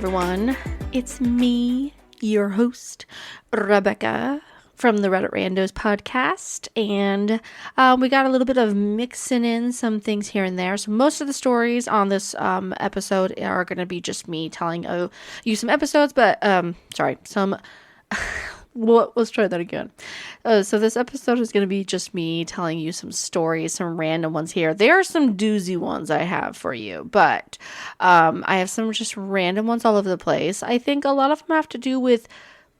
everyone. It's me, your host, Rebecca, from the Reddit Randos podcast, and we got a little bit of mixing in some things here and there. So most of the stories on this episode are going to be just me telling you some episodes, but let's try that again. So this episode is going to be just me telling you some stories, some random ones here. There are some doozy ones I have for you, but I have some just random ones all over the place. I think a lot of them have to do with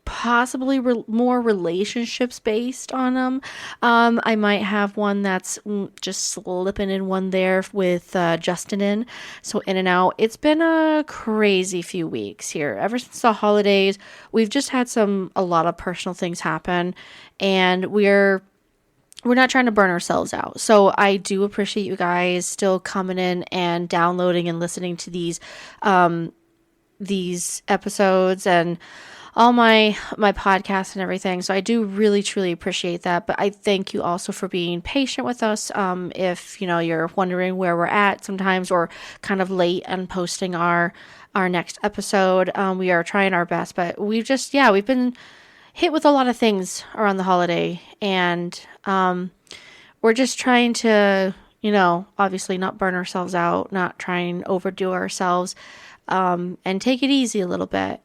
possibly more relationships based on them. I might have one that's just slipping in one there with Justin in. So in and out. It's been a crazy few weeks here. Ever since the holidays, we've just had a lot of personal things happen, and we're not trying to burn ourselves out. So I do appreciate you guys still coming in and downloading and listening to these episodes and all my podcasts and everything. So I do really, truly appreciate that. But I thank you also for being patient with us. If, you're wondering where we're at sometimes, or kind of late on posting our next episode, we are trying our best, but we've been hit with a lot of things around the holiday, and we're just trying to, obviously not burn ourselves out, not try and overdo ourselves, and take it easy a little bit.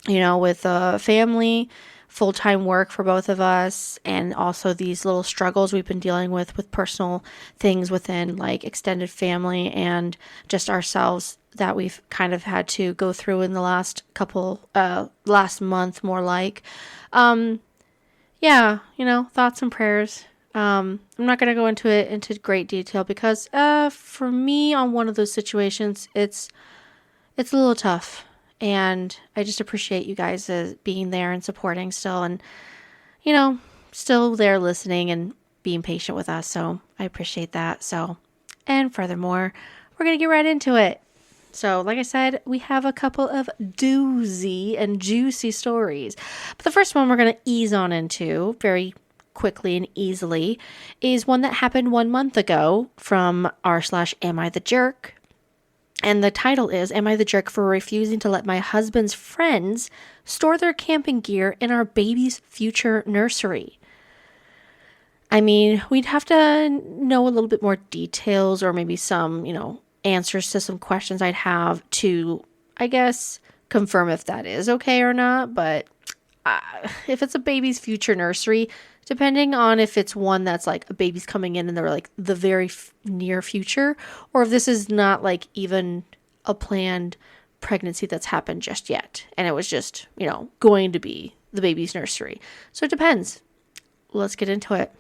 With family, full-time work for both of us, and also these little struggles we've been dealing with personal things within like extended family and just ourselves that we've kind of had to go through in the last month, more like. Thoughts and prayers. I'm not going to go into great detail because for me, on one of those situations, it's a little tough. And I just appreciate you guys being there and supporting still, and, still there listening and being patient with us. So I appreciate that. So, and furthermore, we're going to get right into it. So like I said, we have a couple of doozy and juicy stories. But the first one we're going to ease on into very quickly and easily is one that happened 1 month ago from r/Am I the Jerk? And the title is, Am I the Jerk for Refusing to Let My Husband's Friends Store Their Camping Gear in Our Baby's Future Nursery? I mean, we'd have to know a little bit more details, or maybe some, answers to some questions I'd have to, I guess, confirm if that is okay or not. But if it's a baby's future nursery, depending on if it's one that's like a baby's coming in and they're like the very near future, or if this is not like even a planned pregnancy that's happened just yet, and it was just, going to be the baby's nursery. So it depends. Let's get into it.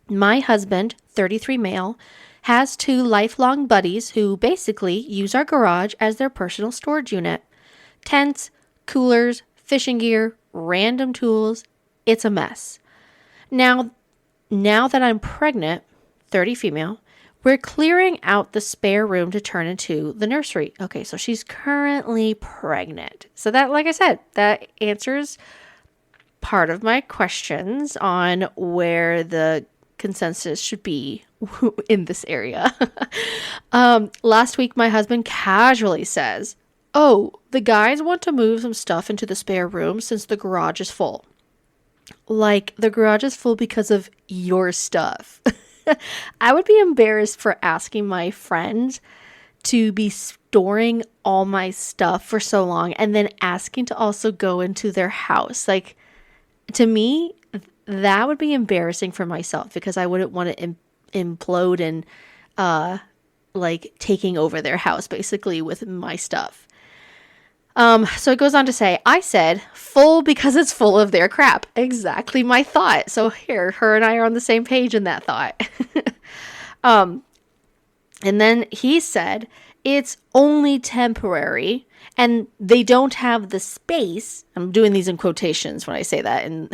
My husband, 33 male, has 2 lifelong buddies who basically use our garage as their personal storage unit. Tents, coolers, fishing gear, random tools. It's a mess. Now that I'm pregnant, 30 female, we're clearing out the spare room to turn into the nursery. Okay, so she's currently pregnant. So that, like I said, that answers part of my questions on where the consensus should be in this area. Last week, my husband casually says, "Oh, the guys want to move some stuff into the spare room since the garage is full." Like, the garage is full because of your stuff. I would be embarrassed for asking my friend to be storing all my stuff for so long and then asking to also go into their house. Like, to me, that would be embarrassing for myself, because I wouldn't want to implode and taking over their house basically with my stuff. So it goes on to say, I said full because it's full of their crap. Exactly my thought. So here, her and I are on the same page in that thought. And then he said, it's only temporary and they don't have the space. I'm doing these in quotations when I say that. And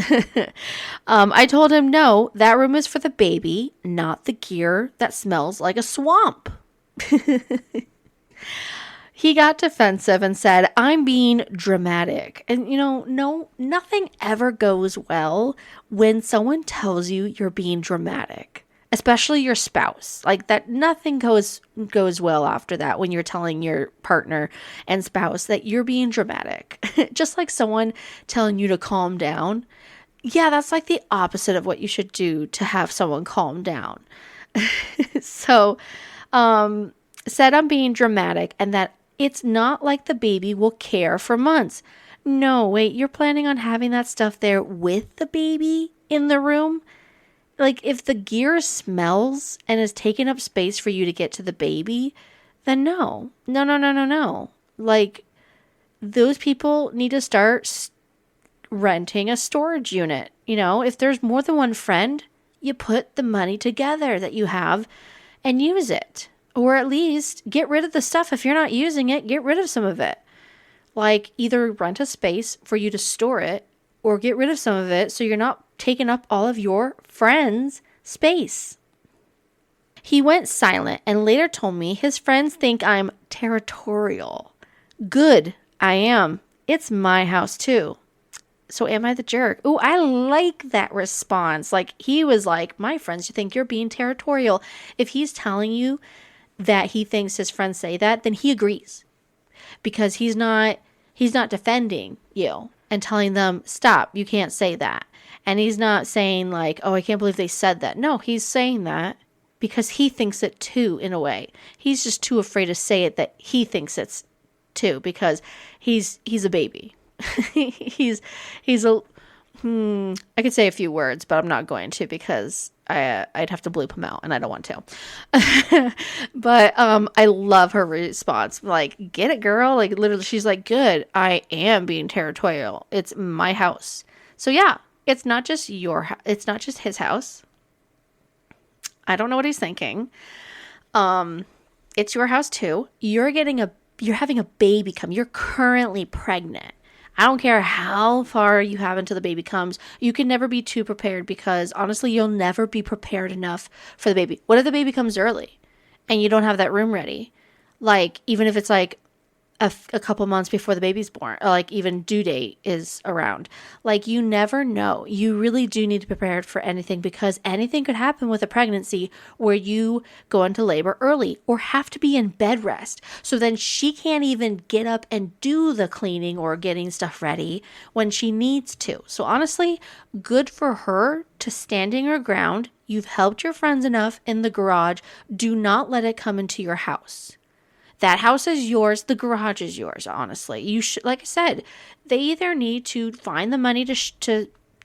I told him, no, that room is for the baby, not the gear that smells like a swamp. He got defensive and said, I'm being dramatic. And, nothing ever goes well when someone tells you you're being dramatic, especially your spouse. Like that, nothing goes well after that when you're telling your partner and spouse that you're being dramatic. Just like someone telling you to calm down. Yeah, that's like the opposite of what you should do to have someone calm down. So, said I'm being dramatic and that it's not like the baby will care for months. No, wait, you're planning on having that stuff there with the baby in the room? Like, if the gear smells and is taking up space for you to get to the baby, then no. No. Like, those people need to start renting a storage unit. You know, if there's more than one friend, you put the money together that you have and use it. Or at least get rid of the stuff. If you're not using it, get rid of some of it. Like, either rent a space for you to store it or get rid of some of it so you're not taking up all of your friends' space. He went silent and later told me his friends think I'm territorial. Good, I am. It's my house too. So am I the jerk? Oh, I like that response. Like, he was like, my friends think you're being territorial. If he's telling you that he thinks his friends say that, then he agrees. Because he's not defending you and telling them, stop, you can't say that. And he's not saying like, oh, I can't believe they said that. No, he's saying that because he thinks it too, in a way. He's just too afraid to say it that he thinks it's too, because he's a baby. he's a I could say a few words, but I'm not going to because I'd have to bleep him out and I don't want to. But I love her response. Like, get it, girl. Like, literally, she's like, good, I am being territorial. It's my house. So yeah, it's not just it's not just his house. I don't know what he's thinking. It's your house too. You're having a baby come. You're currently pregnant. I don't care how far you have until the baby comes. You can never be too prepared because honestly, you'll never be prepared enough for the baby. What if the baby comes early and you don't have that room ready? Like, even if it's like a couple months before the baby's born, or like even due date is around. Like, you never know. You really do need to be prepared for anything because anything could happen with a pregnancy where you go into labor early or have to be in bed rest. So then she can't even get up and do the cleaning or getting stuff ready when she needs to. So honestly, good for her to standing her ground. You've helped your friends enough in the garage. Do not let it come into your house. That house is yours. The garage is yours, honestly. You should, like I said, they either need to find the money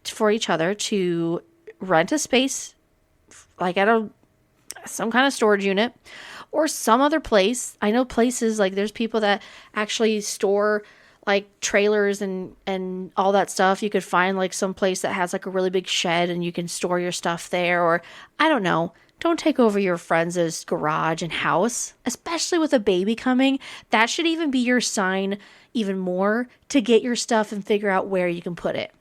for each other to rent a space, like at some kind of storage unit, or some other place. I know places, like there's people that actually store like trailers and all that stuff. You could find like some place that has like a really big shed and you can store your stuff there, or I don't know. Don't take over your friends' garage and house, especially with a baby coming. That should even be your sign even more to get your stuff and figure out where you can put it.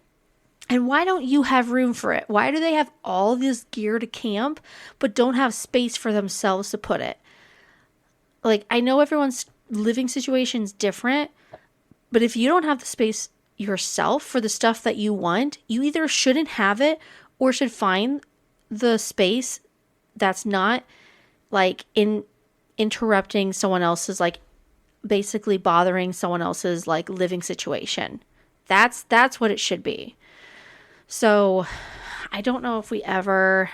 And why don't you have room for it? Why do they have all this gear to camp, but don't have space for themselves to put it? Like, I know everyone's living situation is different, but if you don't have the space yourself for the stuff that you want, you either shouldn't have it or should find the space that's not like interrupting someone else's, like basically bothering someone else's like living situation. That's what it should be. So I don't know if we ever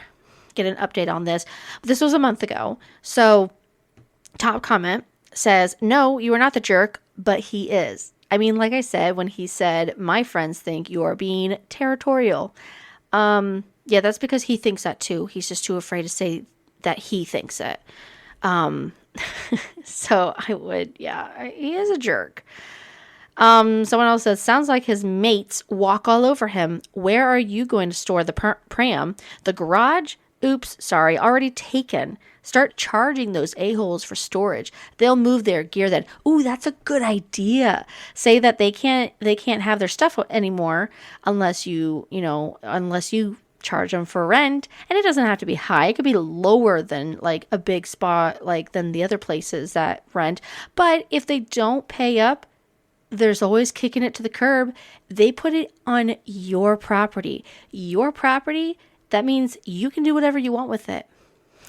get an update on this. This was a month ago. So top comment says, no, you are not the jerk, but he is. I mean, like I said, when he said, my friends think you are being territorial. Yeah, that's because he thinks that too. He's just too afraid to say that he thinks it. So I would, yeah, he is a jerk. Someone else says, sounds like his mates walk all over him. Where are you going to store the pram? The garage? Oops, sorry, already taken. Start charging those a-holes for storage. They'll move their gear then. Ooh, that's a good idea. Say that they can't have their stuff anymore unless you charge them for rent. And it doesn't have to be high. It could be lower than like a big spot, like than the other places that rent. But if they don't pay up, there's always kicking it to the curb. They put it on your property. Your property, that means you can do whatever you want with it.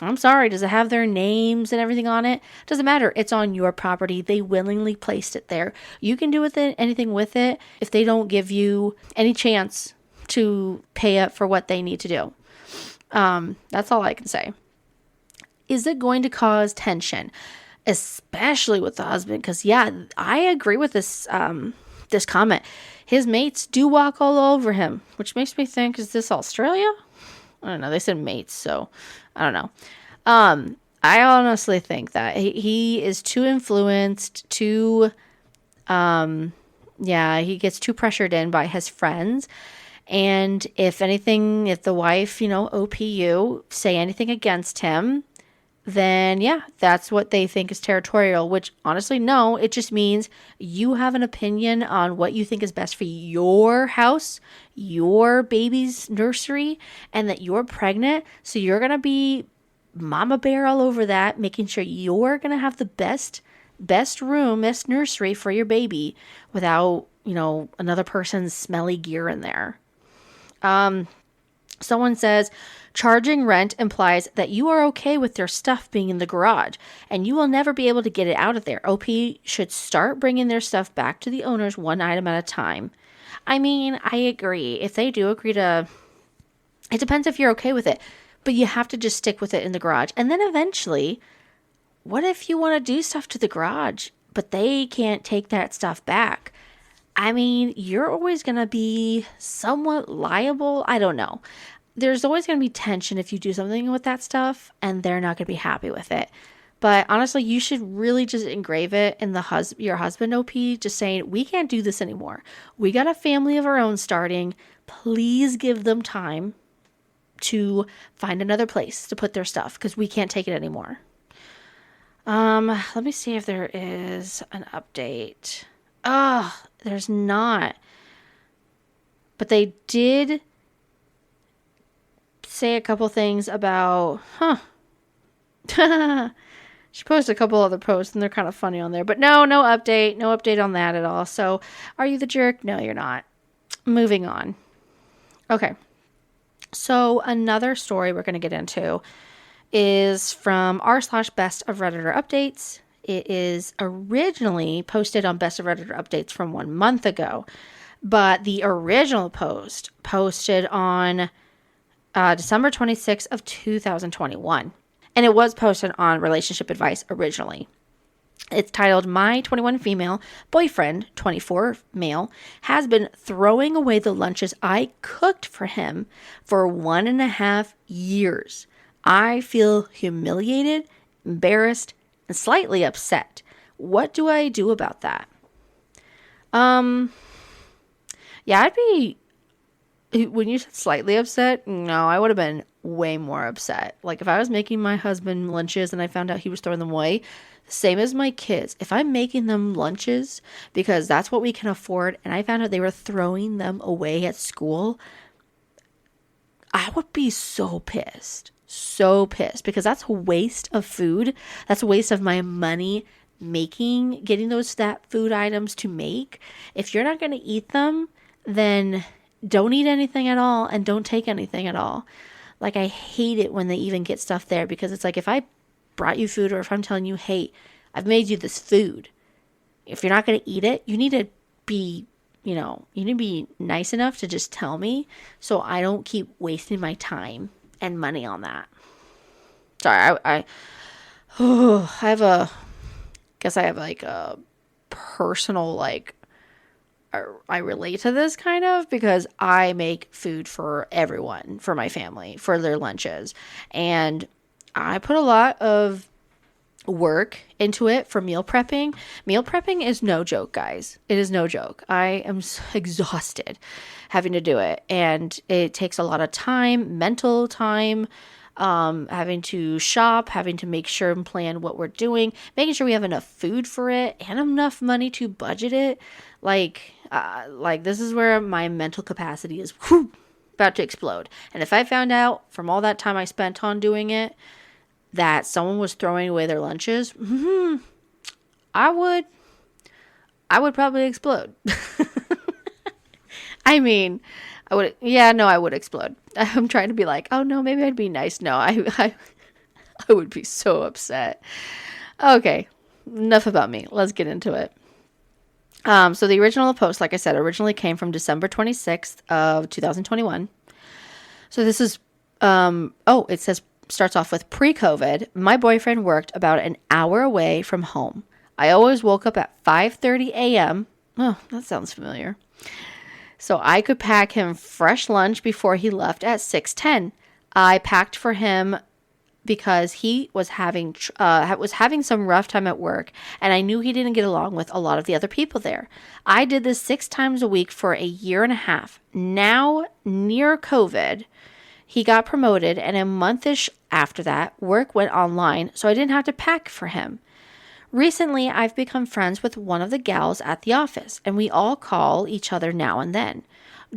I'm sorry, does it have their names and everything on it? Doesn't matter. It's on your property. They willingly placed it there. You can do with it anything with it if they don't give you any chance to pay up for what they need to do. That's all I can say. Is it going to cause tension, especially with the husband? Because yeah, I agree with this this comment. His mates do walk all over him, which makes me think, is this Australia? I don't know. They said mates, so I don't know. I honestly think that he is too influenced, he gets too pressured in by his friends. And if anything, if the wife, OPU, say anything against him, then yeah, that's what they think is territorial, which honestly, no, it just means you have an opinion on what you think is best for your house, your baby's nursery, and that you're pregnant. So you're going to be mama bear all over that, making sure you're going to have the best room, best nursery for your baby without, another person's smelly gear in there. Someone says, charging rent implies that you are okay with their stuff being in the garage and you will never be able to get it out of there. OP should start bringing their stuff back to the owners one item at a time. I mean, I agree. If they do agree to, it depends if you're okay with it, but you have to just stick with it in the garage. And then eventually, what if you want to do stuff to the garage, but they can't take that stuff back? I mean, you're always going to be somewhat liable. I don't know. There's always going to be tension if you do something with that stuff and they're not going to be happy with it. But honestly, you should really just engrave it in your husband OP, just saying, we can't do this anymore. We got a family of our own starting. Please give them time to find another place to put their stuff because we can't take it anymore. Let me see if there is an update. There's not. But they did say a couple things about, she posted a couple other posts and they're kind of funny on there, but no update on that at all. So are you the jerk? No, you're not. Moving on. Okay. So another story we're going to get into is from r/best of Redditor updates. It is originally posted on Best of Redditor updates from 1 month ago, but the original post posted on December 26th of 2021. And it was posted on Relationship Advice originally. It's titled, My 21 Female Boyfriend, 24 Male, has been throwing away the lunches I cooked for him for 1.5 years. I feel humiliated, embarrassed, and slightly upset. What do I do about that? Yeah, I'd be, when you said slightly upset, no, I would have been way more upset. Like if I was making my husband lunches and I found out he was throwing them away, same as my kids. If I'm making them lunches because that's what we can afford and I found out they were throwing them away at school, I would be so pissed because that's a waste of food. That's a waste of my money getting that food items to make. If you're not going to eat them, then don't eat anything at all and don't take anything at all. Like I hate it when they even get stuff there because it's like if I brought you food or if I'm telling you, hey, I've made you this food. If you're not going to eat it, you need to be nice enough to just tell me so I don't keep wasting my time and money on that. Sorry, I have a personal, I relate to this kind of because I make food for everyone, for my family, for their lunches. And I put a lot of work into it for meal prepping. Meal prepping is no joke, guys. It is no joke. I am exhausted having to do it. And it takes a lot of time, mental time, having to shop, having to make sure and plan what we're doing, making sure we have enough food for it and enough money to budget it. This is where my mental capacity is about to explode. And if I found out from all that time I spent on doing it that someone was throwing away their lunches, I would probably explode. I mean, I would explode. I'm trying to be like, oh no, maybe I'd be nice. No, I would be so upset. Okay, enough about me. Let's get into it. So the original post, like I said, originally came from December 26th of 2021. So this is, it says, starts off with pre-COVID. My boyfriend worked about an hour away from home. I always woke up at 5:30 a.m. Oh, that sounds familiar. So I could pack him fresh lunch before he left at 6:10. I packed for him because he was having some rough time at work, and I knew he didn't get along with a lot of the other people there. I did this 6 times a week for a year and a half. Now, near COVID, he got promoted, and a month-ish after that, work went online, so I didn't have to pack for him. Recently, I've become friends with one of the gals at the office, and we all call each other now and then.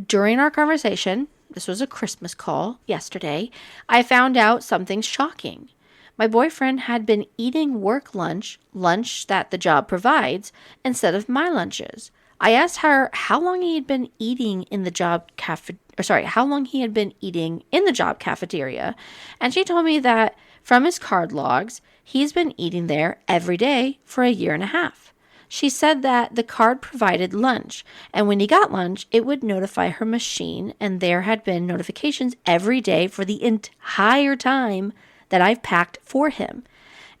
During our conversation, this was a Christmas call yesterday, I found out something shocking. My boyfriend had been eating work lunch that the job provides, instead of my lunches. I asked her how long he had been eating in the job cafeteria, and she told me that from his card logs, he's been eating there every day for a year and a half. She said that the card provided lunch, and when he got lunch, it would notify her machine, and there had been notifications every day for the entire time that I've packed for him.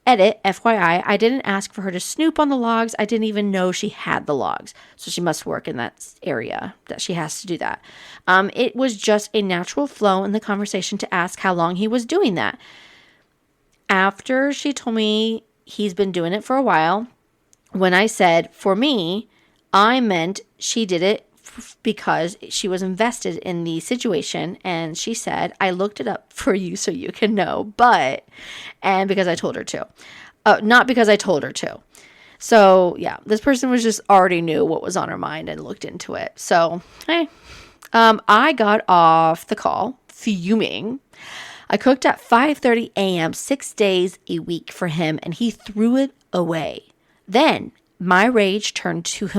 Edit, FYI, I didn't ask for her to snoop on the logs. I didn't even know she had the logs, so she must work in that area that she has to do that. It was just a natural flow in the conversation to ask how long he was doing that. After she told me he's been doing it for a while, when I said, for me, I meant she did it because she was invested in the situation. And she said, I looked it up for you so you can know, and because I told her to. Not because I told her to. So, yeah, this person was just already knew what was on her mind and looked into it. So, hey, I got off the call fuming. I cooked at 5:30 a.m. 6 days a week for him, and he threw it away. Then my rage turned to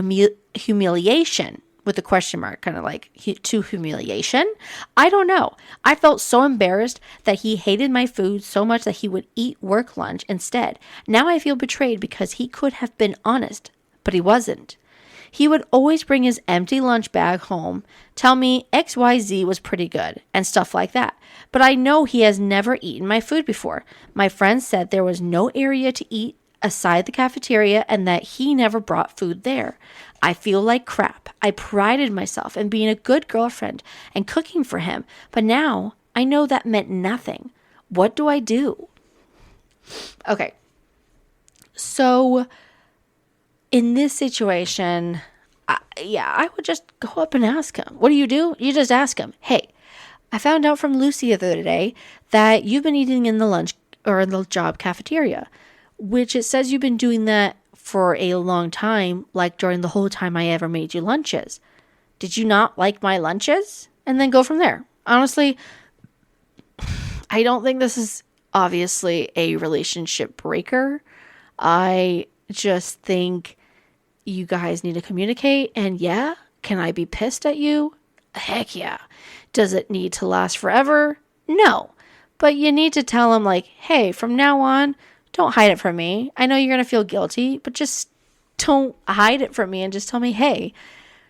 humiliation with a question mark, kind of like to humiliation. I don't know. I felt so embarrassed that he hated my food so much that he would eat work lunch instead. Now I feel betrayed because he could have been honest, but he wasn't. He would always bring his empty lunch bag home, tell me XYZ was pretty good, and stuff like that. But I know he has never eaten my food before. My friend said there was no area to eat aside the cafeteria and that he never brought food there. I feel like crap. I prided myself in being a good girlfriend and cooking for him, but now I know that meant nothing. What do I do? Okay. So in this situation, I would just go up and ask him. What do? You just ask him, hey, I found out from Lucy the other day that you've been eating in the lunch or in the job cafeteria, which it says you've been doing that for a long time, like during the whole time I ever made you lunches. Did you not like my lunches? And then go from there. Honestly, I don't think this is obviously a relationship breaker. I just think you guys need to communicate. And yeah, can I be pissed at you? Heck yeah. Does it need to last forever? No. But you need to tell him like, hey, from now on, don't hide it from me. I know you're going to feel guilty, but just don't hide it from me and just tell me, hey,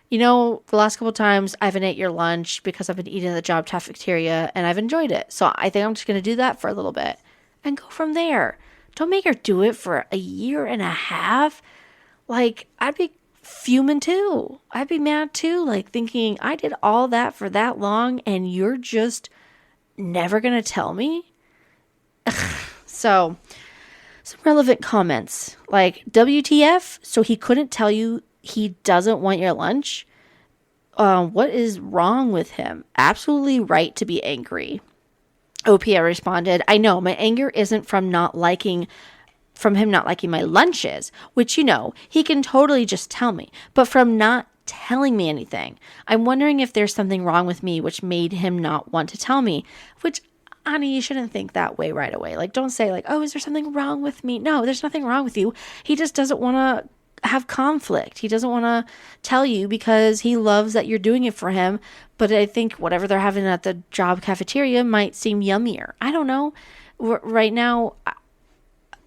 the last couple times I haven't ate your lunch because I've been eating at the job cafeteria and I've enjoyed it. So I think I'm just going to do that for a little bit and go from there. Don't make her do it for a year and a half. Like, I'd be fuming too. I'd be mad too, like thinking I did all that for that long and you're just never going to tell me. So, some relevant comments like WTF, so he couldn't tell you he doesn't want your lunch? What is wrong with him? Absolutely right to be angry. OPA responded, I know my anger isn't from him not liking my lunches, which he can totally just tell me, but from not telling me anything. I'm wondering if there's something wrong with me which made him not want to tell me, which Ani, you shouldn't think that way right away. Like, don't say like, oh, is there something wrong with me? No, there's nothing wrong with you. He just doesn't want to have conflict. He doesn't want to tell you because he loves that you're doing it for him. But I think whatever they're having at the job cafeteria might seem yummier. I don't know. right now,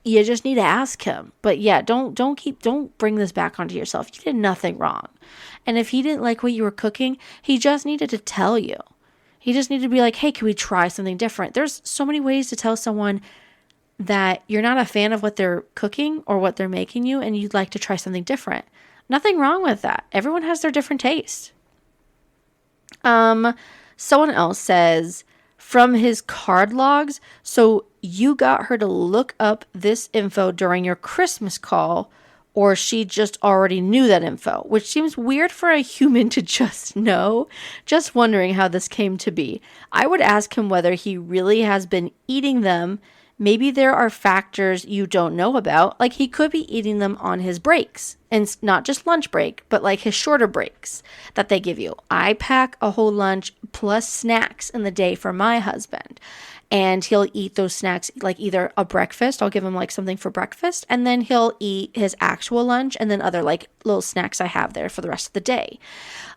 you just need to ask him. But yeah, don't bring this back onto yourself. You did nothing wrong. And if he didn't like what you were cooking, he just needed to tell you. He just needed to be like, hey, can we try something different? There's so many ways to tell someone that you're not a fan of what they're cooking or what they're making you and you'd like to try something different. Nothing wrong with that. Everyone has their different taste. Someone else says, from his card logs, so you got her to look up this info during your Christmas call, or she just already knew that info, which seems weird for a human to just know. Just wondering how this came to be. I would ask him whether he really has been eating them. Maybe there are factors you don't know about, like he could be eating them on his breaks, and not just lunch break, but like his shorter breaks that they give you. I pack a whole lunch plus snacks in the day for my husband, and he'll eat those snacks like either a breakfast, I'll give him like something for breakfast, and then he'll eat his actual lunch and then other like little snacks I have there for the rest of the day,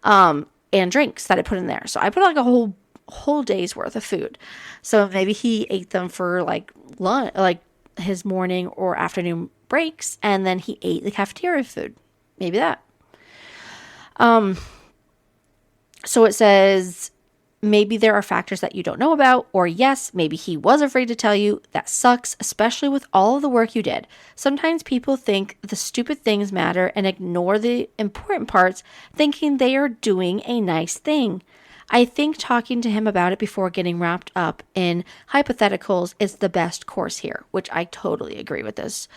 and drinks that I put in there. So I put like a whole day's worth of food. So maybe he ate them for like lunch, like his morning or afternoon breaks, and then he ate the cafeteria food. Maybe that. So it says, maybe there are factors that you don't know about, or yes, maybe he was afraid to tell you. That sucks, especially with all of the work you did. Sometimes people think the stupid things matter and ignore the important parts, thinking they are doing a nice thing. I think talking to him about it before getting wrapped up in hypotheticals is the best course here, which I totally agree with this.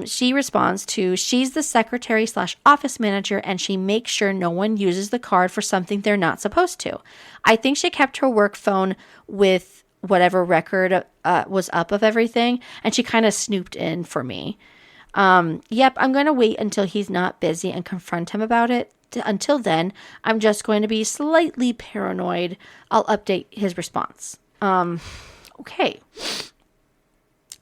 She responds to, she's the secretary / office manager and she makes sure no one uses the card for something they're not supposed to. I think she kept her work phone with whatever record was up of everything, and she kind of snooped in for me. Yep, I'm going to wait until he's not busy and confront him about it. Until then, I'm just going to be slightly paranoid. I'll update his response. Okay.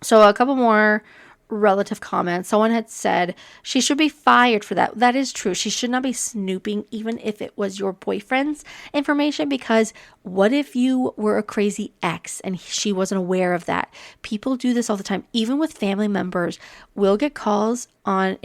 So a couple more relative comments. Someone had said she should be fired for that. That is true. She should not be snooping even if it was your boyfriend's information, because what if you were a crazy ex and she wasn't aware of that? People do this all the time. Even with family members, we'll get calls on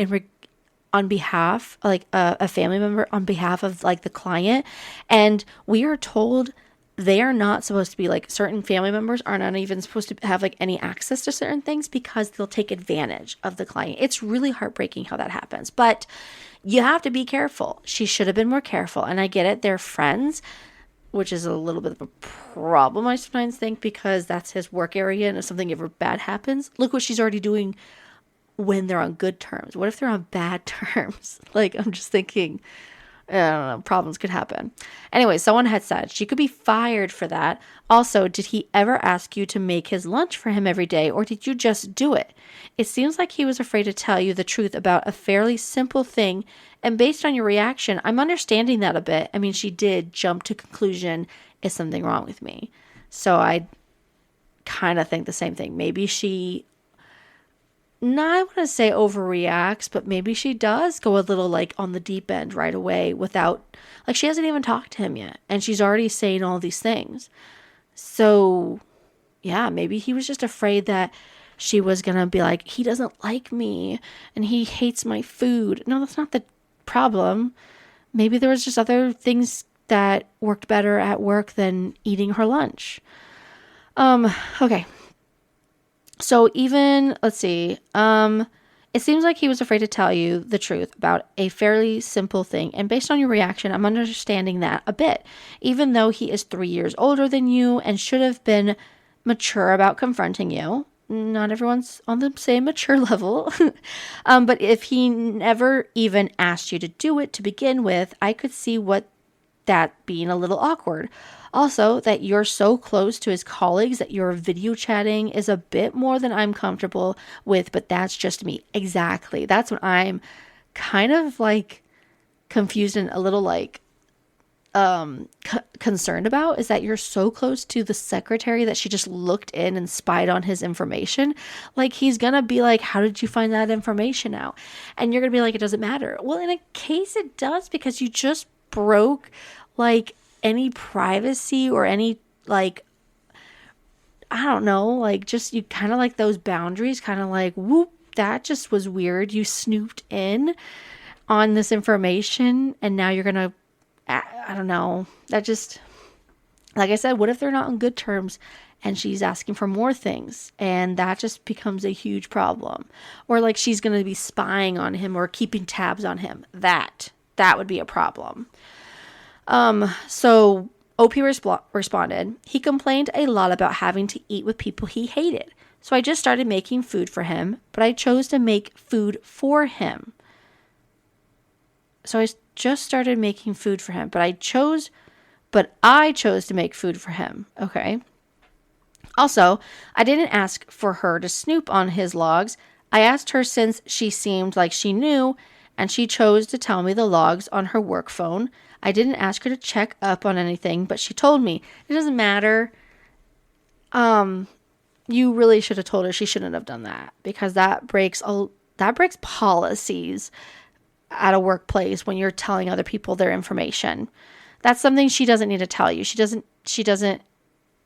behalf, like a family member on behalf of like the client, and we are told they are not supposed to be, like, certain family members are not even supposed to have like any access to certain things because they'll take advantage of the client. It's really heartbreaking how that happens, but you have to be careful. She should have been more careful, and I get it, they're friends, which is a little bit of a problem, I sometimes think, because that's his work area, and if something ever bad happens, look what she's already doing when they're on good terms. What if they're on bad terms? Like, I'm just thinking, I don't know, problems could happen. Anyway, someone had said she could be fired for that. Also, did he ever ask you to make his lunch for him every day, or did you just do it? It seems like he was afraid to tell you the truth about a fairly simple thing, and based on your reaction, I'm understanding that a bit. I mean, she did jump to conclusion, is something wrong with me? So I kind of think the same thing. Maybe she, I want to say overreacts, but maybe she does go a little like on the deep end right away without, like, she hasn't even talked to him yet and she's already saying all these things. So yeah, maybe he was just afraid that she was going to be like, he doesn't like me and he hates my food. No, that's not the problem. Maybe there was just other things that worked better at work than eating her lunch. Okay. So even, let's see, it seems like he was afraid to tell you the truth about a fairly simple thing. And based on your reaction, I'm understanding that a bit. Even though he is 3 years older than you and should have been mature about confronting you. Not everyone's on the same mature level. But if he never even asked you to do it to begin with, I could see what that being a little awkward. Also, that you're so close to his colleagues that you're video chatting is a bit more than I'm comfortable with, but that's just me. Exactly. That's what I'm kind of like confused and a little like concerned about, is that you're so close to the secretary that she just looked in and spied on his information. Like, he's gonna be like, how did you find that information out? And you're gonna be like, it doesn't matter. Well, in a case it does, because you just broke like any privacy or any, like, I don't know, like just you kind of like those boundaries, kind of like, whoop, that just was weird. You snooped in on this information and now you're going to, I don't know, that just, like I said, what if they're not on good terms and she's asking for more things and that just becomes a huge problem? Or like she's going to be spying on him or keeping tabs on him. That would be a problem. So OP responded, he complained a lot about having to eat with people he hated. So I just started making food for him, but I chose to make food for him. So I just started making food for him, but I chose to make food for him. Okay. Also, I didn't ask for her to snoop on his logs. I asked her since she seemed like she knew, and she chose to tell me the logs on her work phone. I didn't ask her to check up on anything, but she told me. It doesn't matter. You really should have told her she shouldn't have done that, because that breaks policies at a workplace when you're telling other people their information. That's something she doesn't need to tell you. She doesn't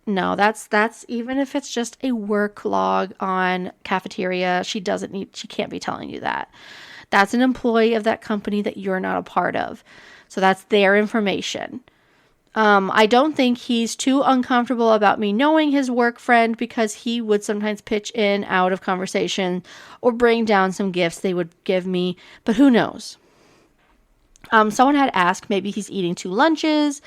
no, that's even if it's just a work log on cafeteria, she can't be telling you that. That's an employee of that company that you're not a part of. So that's their information. I don't think he's too uncomfortable about me knowing his work friend, because he would sometimes pitch in out of conversation or bring down some gifts they would give me, but who knows? Someone had asked, maybe he's eating 2 lunches.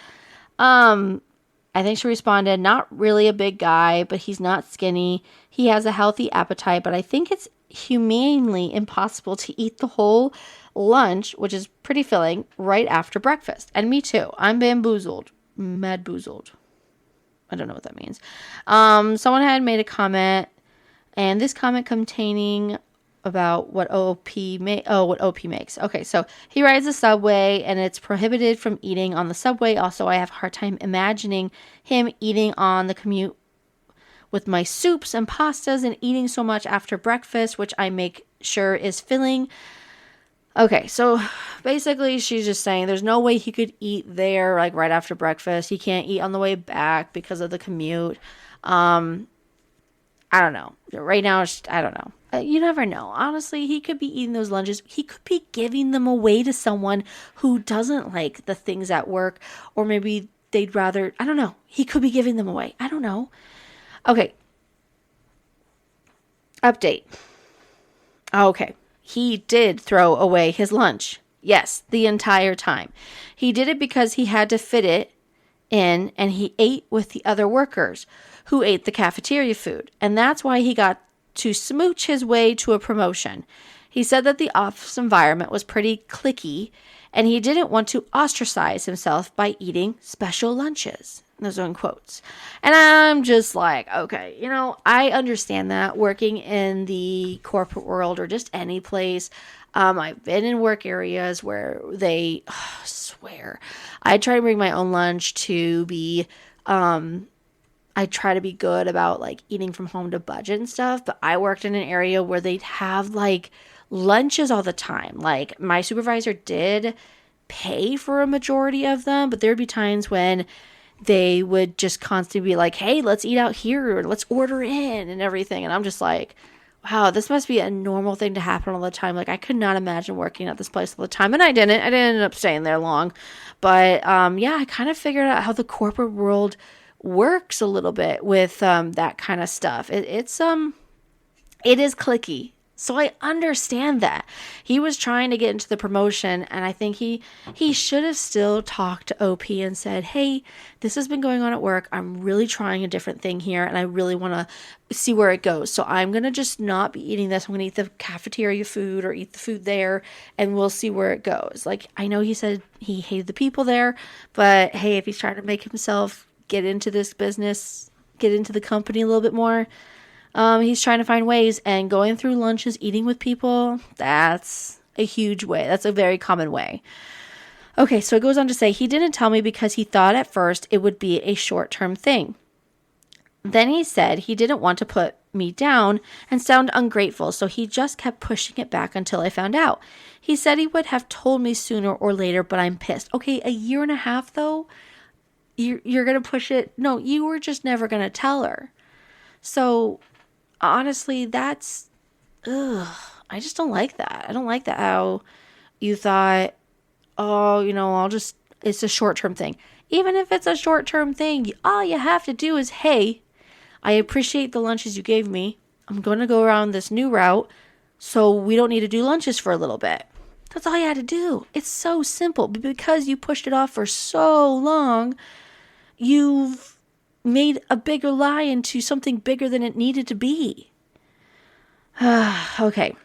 I think she responded, not really a big guy, but he's not skinny. He has a healthy appetite, but I think it's humanely impossible to eat the whole lunch, which is pretty filling, right after breakfast. And me too. I'm bamboozled. Mad boozled. I don't know what that means. Someone had made a comment, and this comment containing about what OP makes. Okay, so he rides the subway and it's prohibited from eating on the subway. Also, I have a hard time imagining him eating on the commute with my soups and pastas and eating so much after breakfast, which I make sure is filling. Okay, so basically she's just saying there's no way he could eat there like right after breakfast. He can't eat on the way back because of the commute. I don't know. Right now, I don't know. You never know. Honestly, he could be eating those lunches. He could be giving them away to someone who doesn't like the things at work, or maybe they'd rather, I don't know. He could be giving them away. I don't know. Okay. Update. Okay. He did throw away his lunch. Yes, the entire time. He did it because he had to fit it in, and he ate with the other workers who ate the cafeteria food. And that's why he got to smooch his way to a promotion. He said that the office environment was pretty cliquey, and he didn't want to ostracize himself by eating special lunches. Those are in quotes. And I'm just like, okay, I understand that working in the corporate world or just any place. I've been in work areas where they swear. I try to bring my own lunch to be, I try to be good about like eating from home to budget and stuff, but I worked in an area where they'd have like lunches all the time. Like my supervisor did pay for a majority of them, but there'd be times when they would just constantly be like, hey, let's eat out here, or let's order in and everything. And I'm just like, wow, this must be a normal thing to happen all the time. Like I could not imagine working at this place all the time. And I didn't end up staying there long. But yeah, I kind of figured out how the corporate world works a little bit with that kind of stuff. It is cliquey. So I understand that. He was trying to get into the promotion, and I think he should have still talked to OP and said, hey, this has been going on at work. I'm really trying a different thing here, and I really want to see where it goes. So I'm going to just not be eating this. I'm going to eat the cafeteria food or eat the food there, and we'll see where it goes. Like, I know he said he hated the people there, but hey, if he's trying to make himself get into this business, get into the company a little bit more, he's trying to find ways, and going through lunches, eating with people, that's a huge way. That's a very common way. Okay, so it goes on to say, he didn't tell me because he thought at first it would be a short-term thing. Then he said he didn't want to put me down and sound ungrateful, so he just kept pushing it back until I found out. He said he would have told me sooner or later, but I'm pissed. Okay, 1.5 years though? You're going to push it? No, you were just never going to tell her. So honestly, I just don't like that. I don't like that how you thought, oh, it's a short-term thing. Even if it's a short-term thing, all you have to do is, hey, I appreciate the lunches you gave me. I'm going to go around this new route, so we don't need to do lunches for a little bit. That's all you had to do. It's so simple. But because you pushed it off for so long, you've made a bigger lie into something bigger than it needed to be. Okay.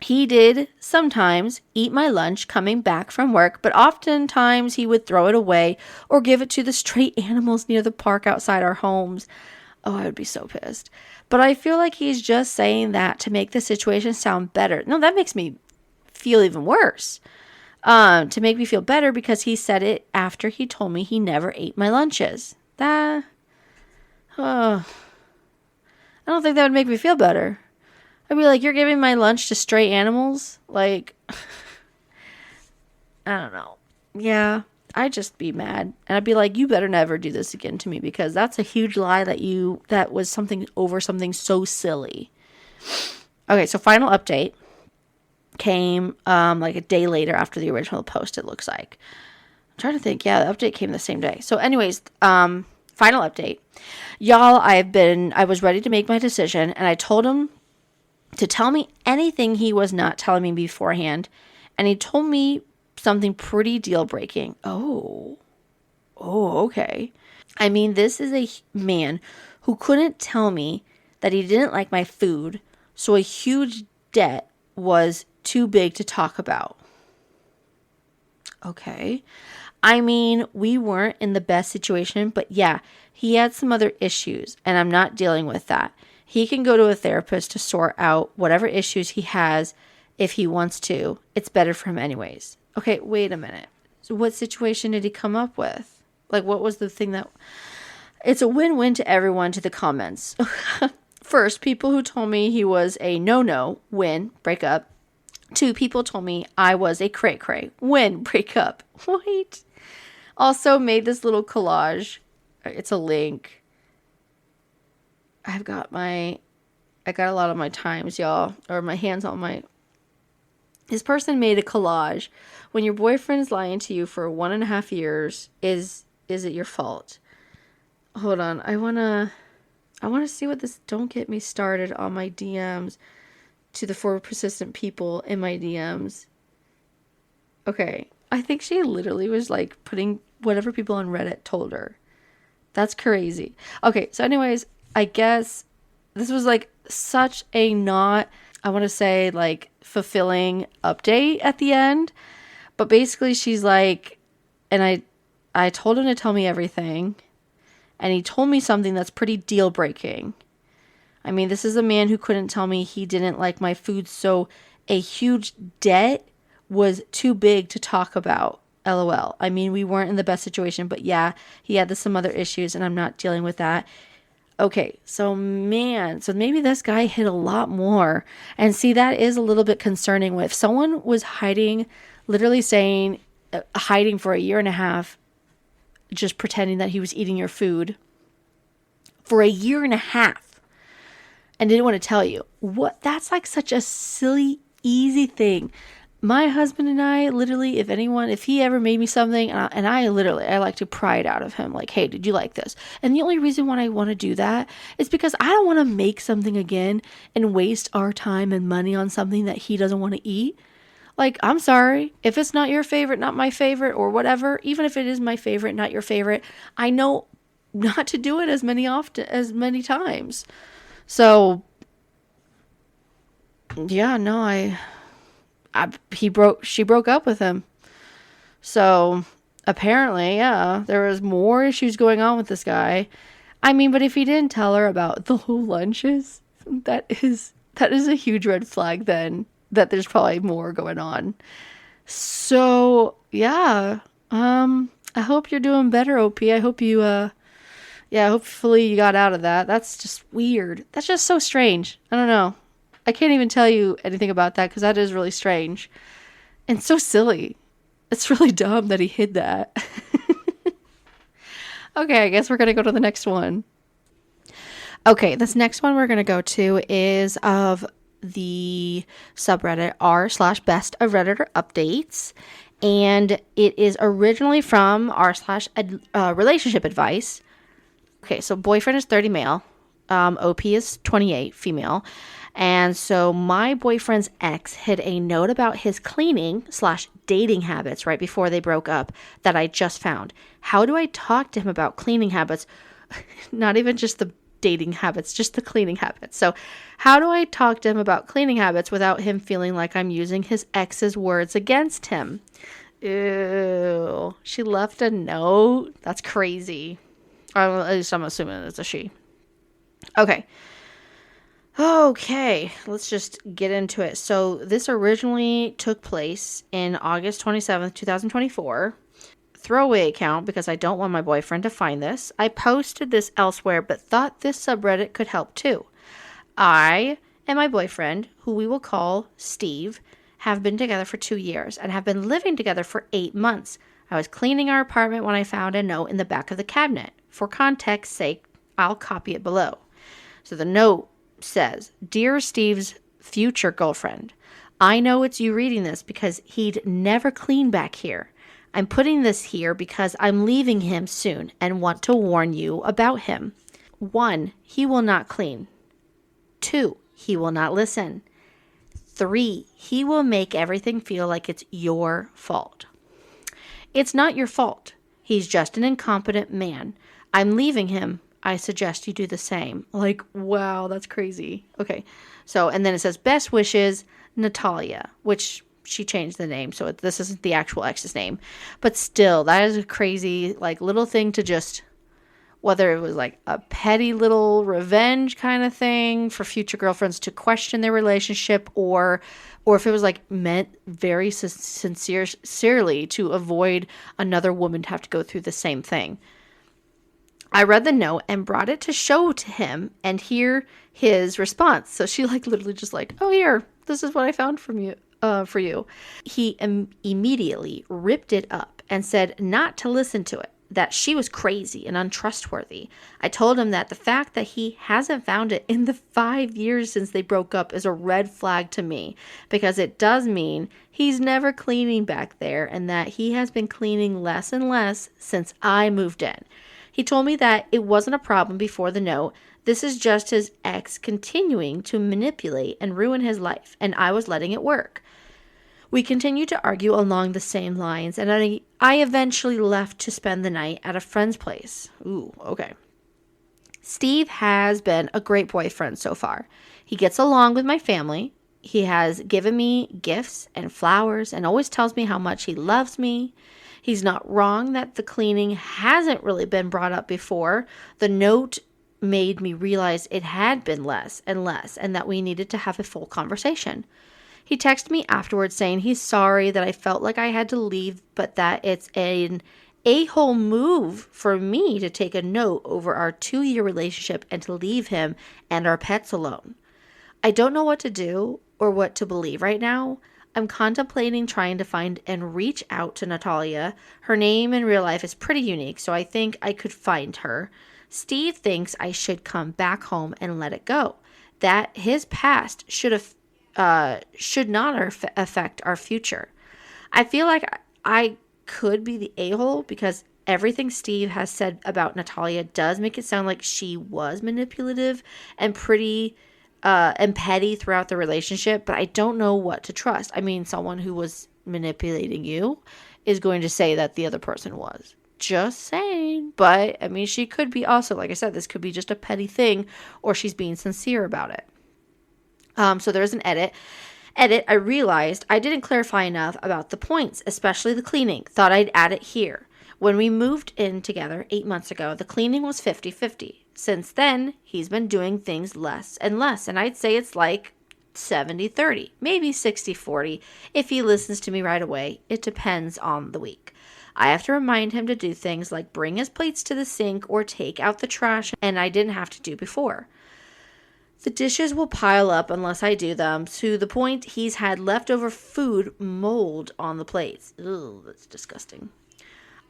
He did sometimes eat my lunch coming back from work, but oftentimes he would throw it away or give it to the stray animals near the park outside our homes. Oh, I would be so pissed. But I feel like he's just saying that to make the situation sound better. No, that makes me feel even worse. To make me feel better because he said it after he told me he never ate my lunches. I don't think that would make me feel better. I'd be like, you're giving my lunch to stray animals? Like, I don't know. Yeah, I'd just be mad. And I'd be like, you better never do this again to me because that's a huge lie that was something over something so silly. Okay, so final update came like a day later after the original post, it looks like. I'm trying to think. Yeah, the update came the same day. So anyways, final update. Y'all, I was ready to make my decision and I told him to tell me anything he was not telling me beforehand. And he told me something pretty deal breaking. Oh, okay. I mean, this is a man who couldn't tell me that he didn't like my food. So a huge debt was too big to talk about. Okay. I mean, we weren't in the best situation, but yeah, he had some other issues and I'm not dealing with that. He can go to a therapist to sort out whatever issues he has if he wants to. It's better for him anyways. Okay, wait a minute. So what situation did he come up with? Like, what was the thing that... It's a win-win to everyone to the comments. First, people who told me he was a no-no, win, break up. 2, people told me I was a cray-cray, win, break up. Wait. Also made this little collage. It's a link. I got a lot of my times, y'all, or my hands on my... This person made a collage. When your boyfriend's lying to you for 1.5 years, is it your fault? Hold on. I want to see what this... Don't get me started on my DMs to the 4 persistent people in my DMs. Okay. I think she literally was like putting whatever people on Reddit told her. That's crazy. Okay. So anyways, I guess this was like such a not, I want to say like fulfilling update at the end. But basically she's like, and I told him to tell me everything. And he told me something that's pretty deal breaking. I mean, this is a man who couldn't tell me he didn't like my food. So a huge debt was too big to talk about. LOL. I mean, we weren't in the best situation, but yeah, he had some other issues and I'm not dealing with that. Okay, so maybe this guy hid a lot more. And see, that is a little bit concerning. If someone was hiding, literally saying, hiding for 1.5 years, just pretending that he was eating your food for 1.5 years and didn't want to tell you. That's like such a silly, easy thing. My husband and I, literally, if he ever made me something, and I like to pry it out of him, like, hey, did you like this? And the only reason why I want to do that is because I don't want to make something again and waste our time and money on something that he doesn't want to eat. Like, I'm sorry, if it's not your favorite, not my favorite, or whatever, even if it is my favorite, not your favorite, I know not to do it as many times. So, yeah, no, she broke up with him. So apparently, yeah, there was more issues going on with this guy. I mean, but if he didn't tell her about the whole lunches, that is a huge red flag then, that there's probably more going on. So yeah, I hope you're doing better, OP. I hope you hopefully you got out of that. That's just weird. That's just so strange. I don't know. I can't even tell you anything about that because that is really strange and so silly. It's really dumb that he hid that. Okay, I guess we're going to go to the next one. Okay, this next one we're going to go to is of the subreddit r/best of Redditor updates. And it is originally from r/relationship advice. Okay, so boyfriend is 30 male. OP is 28 female. And so my boyfriend's ex hid a note about his cleaning/dating habits right before they broke up that I just found. How do I talk to him about cleaning habits? Not even just the dating habits, just the cleaning habits. So how do I talk to him about cleaning habits without him feeling like I'm using his ex's words against him? Ew. She left a note? That's crazy. At least I'm assuming it's a she. Okay, let's just get into it. So this originally took place in August 27th, 2024. Throwaway account because I don't want my boyfriend to find this. I posted this elsewhere but thought this subreddit could help too. I and my boyfriend, who we will call Steve, have been together for 2 years and have been living together for 8 months. I was cleaning our apartment when I found a note in the back of the cabinet. For context's sake, I'll copy it below. So the note says, "Dear Steve's future girlfriend, I know it's you reading this because he'd never clean back here. I'm putting this here because I'm leaving him soon and want to warn you about him. 1, he will not clean. 2, he will not listen. 3, he will make everything feel like it's your fault. It's not your fault. He's just an incompetent man. I'm leaving him. I suggest you do the same." Like, wow, that's crazy. Okay. So, and then it says, "Best wishes, Natalia," which she changed the name. So this isn't the actual ex's name, but still, that is a crazy, like, little thing to just, whether it was like a petty little revenge kind of thing for future girlfriends to question their relationship, or if it was like meant very sincerely to avoid another woman to have to go through the same thing. I read the note and brought it to show to him and hear his response. So she like literally just like, "Oh, here, this is what I found from you, for you." He immediately ripped it up and said not to listen to it, that she was crazy and untrustworthy. I told him that the fact that he hasn't found it in the 5 years since they broke up is a red flag to me, because it does mean he's never cleaning back there and that he has been cleaning less and less since I moved in. He told me that it wasn't a problem before the note. This is just his ex continuing to manipulate and ruin his life, and I was letting it work. We continued to argue along the same lines, and I eventually left to spend the night at a friend's place. Ooh, okay. Steve has been a great boyfriend so far. He gets along with my family. He has given me gifts and flowers and always tells me how much he loves me. He's not wrong that the cleaning hasn't really been brought up before. The note made me realize it had been less and less, and that we needed to have a full conversation. He texted me afterwards saying he's sorry that I felt like I had to leave, but that it's an a-hole move for me to take a note over our 2-year relationship and to leave him and our pets alone. I don't know what to do or what to believe right now. I'm contemplating trying to find and reach out to Natalia. Her name in real life is pretty unique, so I think I could find her. Steve thinks I should come back home and let it go, that his past should not affect our future. I feel like I could be the a-hole because everything Steve has said about Natalia does make it sound like she was manipulative and pretty and petty throughout the relationship, but I don't know what to trust. I mean, someone who was manipulating you is going to say that the other person was. Just saying. But, I mean, she could be also, like I said, this could be just a petty thing, or she's being sincere about it. So there's an edit. I realized I didn't clarify enough about the points, especially the cleaning. Thought I'd add it here. When we moved in together 8 months ago, the cleaning was 50-50. Since then, he's been doing things less and less, and I'd say it's like 70-30, maybe 60-40 if he listens to me right away. It depends on the week. I have to remind him to do things like bring his plates to the sink or take out the trash, and I didn't have to do before. The dishes will pile up unless I do them, to the point he's had leftover food mold on the plates. Ugh, that's disgusting.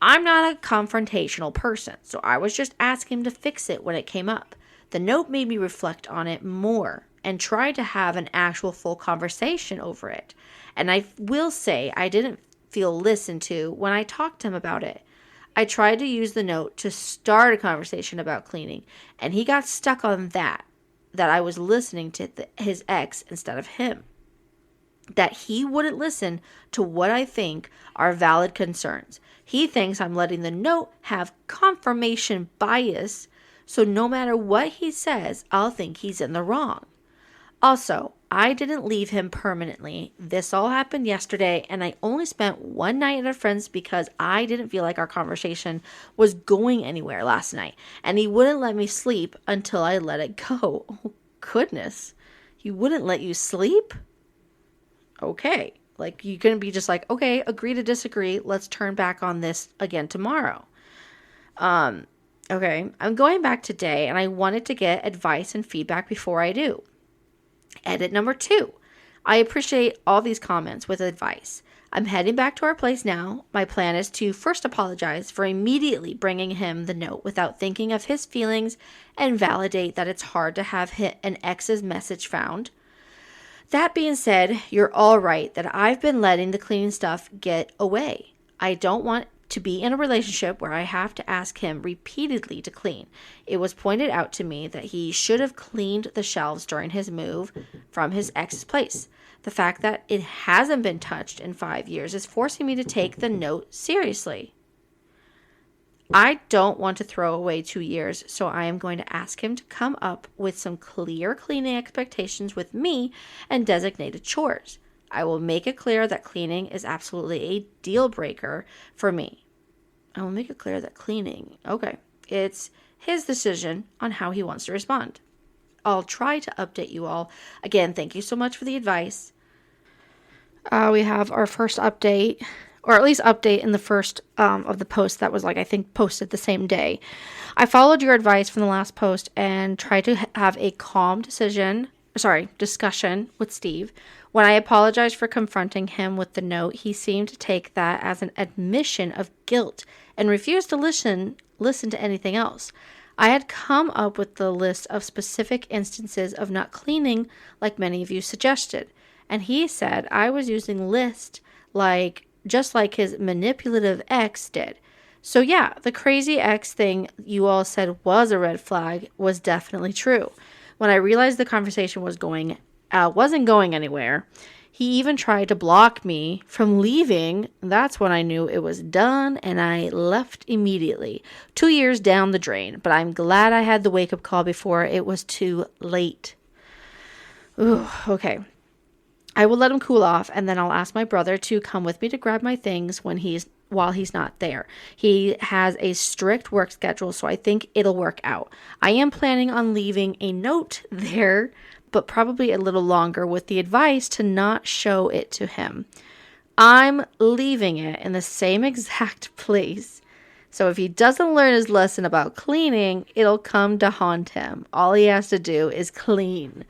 I'm not a confrontational person, so I was just asking him to fix it when it came up. The note made me reflect on it more and try to have an actual full conversation over it. And I will say I didn't feel listened to when I talked to him about it. I tried to use the note to start a conversation about cleaning, and he got stuck on that I was listening to his ex instead of him. That he wouldn't listen to what I think are valid concerns. He thinks I'm letting the note have confirmation bias, so no matter what he says, I'll think he's in the wrong. Also, I didn't leave him permanently. This all happened yesterday, and I only spent one night at a friend's because I didn't feel like our conversation was going anywhere last night, and he wouldn't let me sleep until I let it go. Oh, goodness. He wouldn't let you sleep? Okay. Like, you couldn't be just like, okay, agree to disagree. Let's turn back on this again tomorrow. Okay. I'm going back today, and I wanted to get advice and feedback before I do. Edit number 2. I appreciate all these comments with advice. I'm heading back to our place now. My plan is to first apologize for immediately bringing him the note without thinking of his feelings and validate that it's hard to have an ex's message found. That being said, you're all right that I've been letting the cleaning stuff get away. I don't want to be in a relationship where I have to ask him repeatedly to clean. It was pointed out to me that he should have cleaned the shelves during his move from his ex's place. The fact that it hasn't been touched in 5 years is forcing me to take the note seriously. I don't want to throw away 2 years, so I am going to ask him to come up with some clear cleaning expectations with me and designated chores. I will make it clear that cleaning is absolutely a deal breaker for me. I will make it clear that cleaning, okay, it's his decision on how he wants to respond. I'll try to update you all. Again, thank you so much for the advice. We have our first update, or at least update in the first of the posts that was I think posted the same day. I followed your advice from the last post and tried to have a calm discussion with Steve. When I apologized for confronting him with the note, he seemed to take that as an admission of guilt and refused to listen to anything else. I had come up with the list of specific instances of not cleaning like many of you suggested, and he said I was using list just like his manipulative ex did. So yeah, the crazy ex thing you all said was a red flag was definitely true. When I realized the conversation wasn't going anywhere, he even tried to block me from leaving. That's when I knew it was done, and I left immediately. 2 years down the drain, but I'm glad I had the wake-up call before it was too late. Ooh, okay. I will let him cool off, and then I'll ask my brother to come with me to grab my things while he's not there. He has a strict work schedule, so I think it'll work out. I am planning on leaving a note there, but probably a little longer, with the advice to not show it to him. I'm leaving it in the same exact place. So if he doesn't learn his lesson about cleaning, it'll come to haunt him. All he has to do is clean.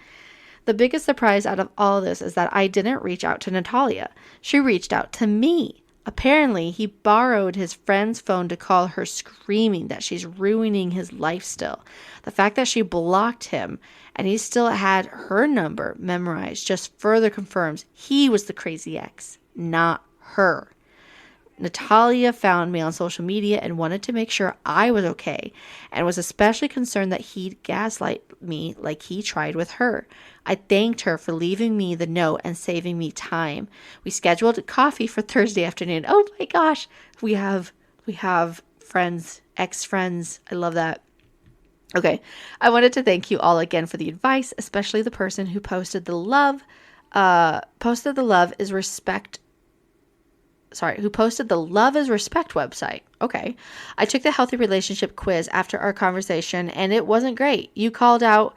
The biggest surprise out of all this is that I didn't reach out to Natalia. She reached out to me. Apparently, he borrowed his friend's phone to call her, screaming that she's ruining his life still. The fact that she blocked him and he still had her number memorized just further confirms he was the crazy ex, not her. Natalia found me on social media and wanted to make sure I was okay, and was especially concerned that he'd gaslight me like he tried with her. I thanked her for leaving me the note and saving me time. We scheduled coffee for Thursday afternoon. Oh my gosh, we have friends, ex-friends. I love that. Okay, I wanted to thank you all again for the advice, especially the person who posted the love is respect website. Okay. I took the healthy relationship quiz after our conversation, and it wasn't great. You called out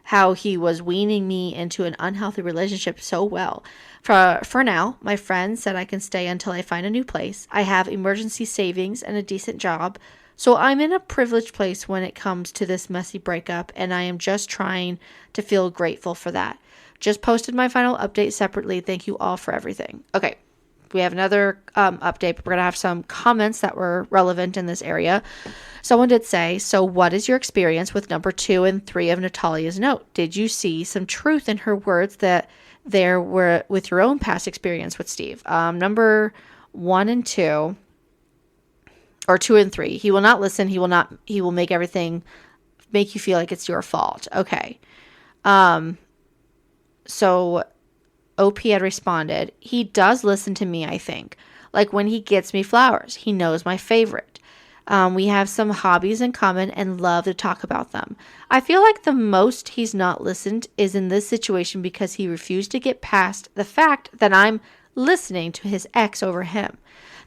how he was weaning me into an unhealthy relationship so well. For now, my friend said I can stay until I find a new place. I have emergency savings and a decent job, so I'm in a privileged place when it comes to this messy breakup, and I am just trying to feel grateful for that. Just posted my final update separately. Thank you all for everything. Okay. we have another update, but we're going to have some comments that were relevant in this area. Someone did say, so what is your experience with number 2 and 3 of Natalia's note? Did you see some truth in her words that there were with your own past experience with Steve? Number 1 and 2, or 2 and 3. He will not listen. He will make everything make you feel like it's your fault. Okay. So OP had responded, he does listen to me, I think. Like when he gets me flowers, he knows my favorite. We have some hobbies in common and love to talk about them. I feel like the most he's not listened is in this situation because he refused to get past the fact that I'm listening to his ex over him.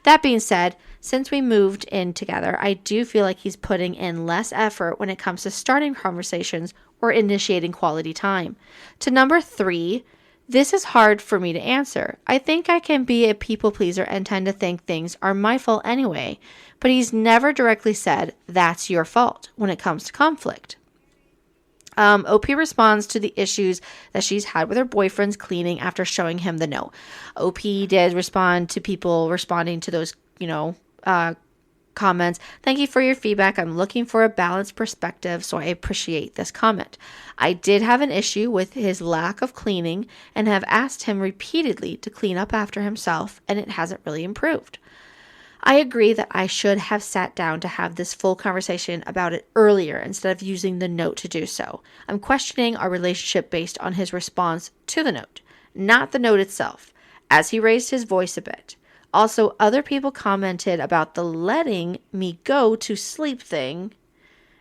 That being said, since we moved in together, I do feel like he's putting in less effort when it comes to starting conversations or initiating quality time. To number 3, this is hard for me to answer. I think I can be a people pleaser and tend to think things are my fault anyway, but he's never directly said that's your fault when it comes to conflict. OP responds to the issues that she's had with her boyfriend's cleaning after showing him the note. OP did respond to people responding to those, comments. Thank you for your feedback. I'm looking for a balanced perspective, so I appreciate this comment. I did have an issue with his lack of cleaning and have asked him repeatedly to clean up after himself, and it hasn't really improved. I agree that I should have sat down to have this full conversation about it earlier instead of using the note to do so. I'm questioning our relationship based on his response to the note, not the note itself, as he raised his voice a bit. Also, other people commented about the letting me go to sleep thing,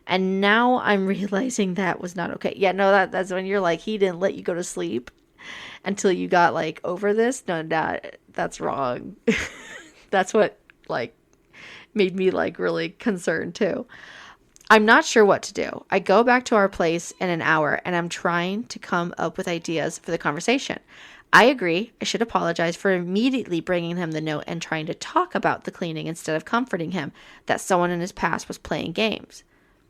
and now I'm realizing that was not okay. Yeah, no, that's when you're like, he didn't let you go to sleep until you got like over this. No, that's wrong. That's what made me really concerned too. I'm not sure what to do. I go back to our place in an hour and I'm trying to come up with ideas for the conversation. I agree. I should apologize for immediately bringing him the note and trying to talk about the cleaning instead of comforting him that someone in his past was playing games.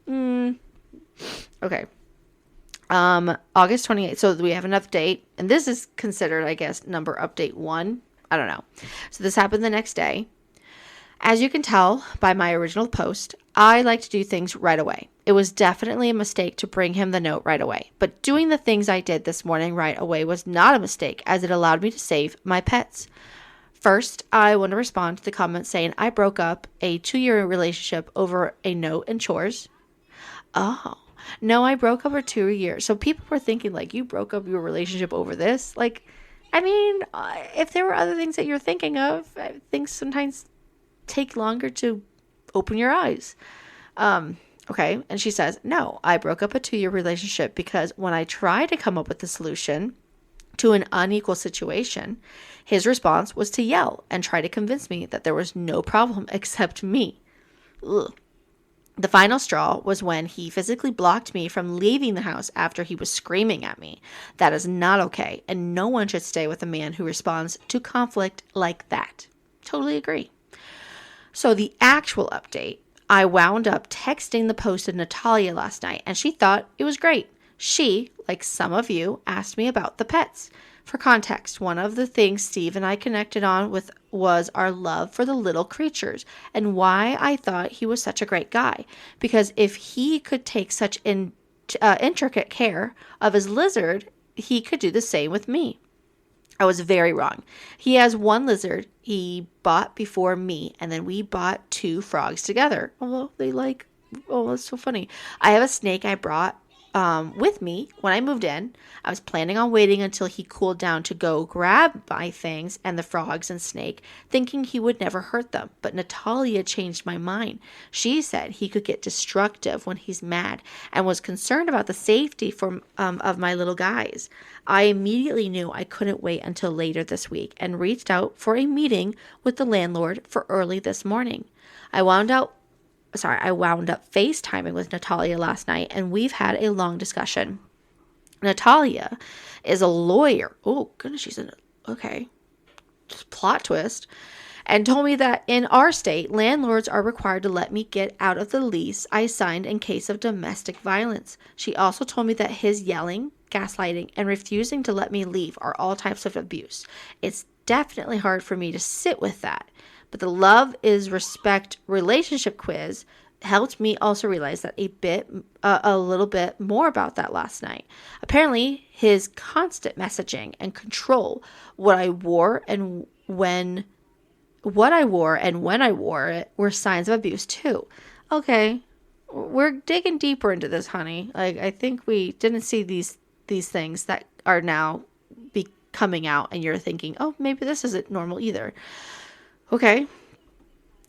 Okay. August 28th. So we have an update, and this is considered, I guess, number update 1. I don't know. So this happened the next day. As you can tell by my original post, I like to do things right away. It was definitely a mistake to bring him the note right away, but doing the things I did this morning right away was not a mistake as it allowed me to save my pets. First, I want to respond to the comment saying I broke up a 2-year relationship over a note and chores. Oh, no, I broke up for 2 years. So people were thinking you broke up your relationship over this. If there were other things that you're thinking of, things sometimes take longer to open your eyes. Okay. And she says, no, I broke up a 2-year relationship because when I tried to come up with a solution to an unequal situation, his response was to yell and try to convince me that there was no problem except me. Ugh. The final straw was when he physically blocked me from leaving the house after he was screaming at me. That is not okay, and no one should stay with a man who responds to conflict like that. Totally agree. So the actual update, I wound up texting the post to Natalia last night, and she thought it was great. She, like some of you, asked me about the pets. For context, one of the things Steve and I connected on with was our love for the little creatures and why I thought he was such a great guy. Because if he could take such intricate care of his lizard, he could do the same with me. I was very wrong. He has 1 lizard he bought before me, and then we bought 2 frogs together. Oh, that's so funny. I have a snake I brought with me when I moved in. I was planning on waiting until he cooled down to go grab my things and the frogs and snake, thinking he would never hurt them. But Natalia changed my mind. She said he could get destructive when he's mad and was concerned about the safety of my little guys. I immediately knew I couldn't wait until later this week and reached out for a meeting with the landlord for early this morning. I wound up FaceTiming with Natalia last night, and we've had a long discussion. Natalia is a lawyer. Oh, goodness, okay. Plot twist. And told me that in our state, landlords are required to let me get out of the lease I signed in case of domestic violence. She also told me that his yelling, gaslighting, and refusing to let me leave are all types of abuse. It's definitely hard for me to sit with that. But the Love is Respect relationship quiz helped me also realize that a little bit more about that last night. Apparently, his constant messaging and control, what I wore and when I wore it were signs of abuse too. Okay, we're digging deeper into this, honey. Like, I think we didn't see these things that are now coming out, and you're thinking, oh, maybe this isn't normal either. Okay.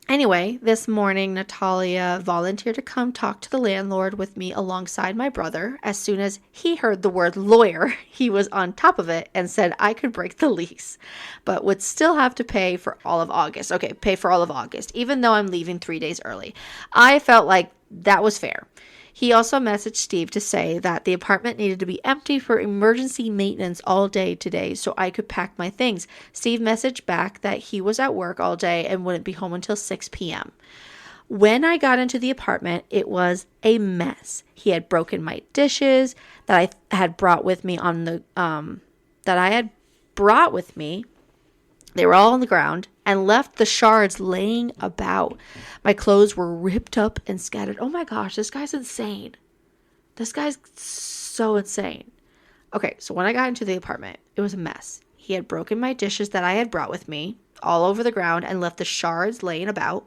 Anyway, this morning, Natalia volunteered to come talk to the landlord with me alongside my brother. As soon as he heard the word lawyer, he was on top of it and said I could break the lease, but would still have to pay for all of August. Okay, pay for all of August, even though I'm leaving 3 days early. I felt like that was fair. He also messaged Steve to say that the apartment needed to be empty for emergency maintenance all day today so I could pack my things. Steve messaged back that he was at work all day and wouldn't be home until 6 p.m. When I got into the apartment, it was a mess. He had broken my dishes that I had brought with me They were all on the ground and left the shards laying about. My clothes were ripped up and scattered. Oh my gosh, this guy's insane. This guy's so insane. Okay, so when I got into the apartment, it was a mess. He had broken my dishes that I had brought with me all over the ground and left the shards laying about.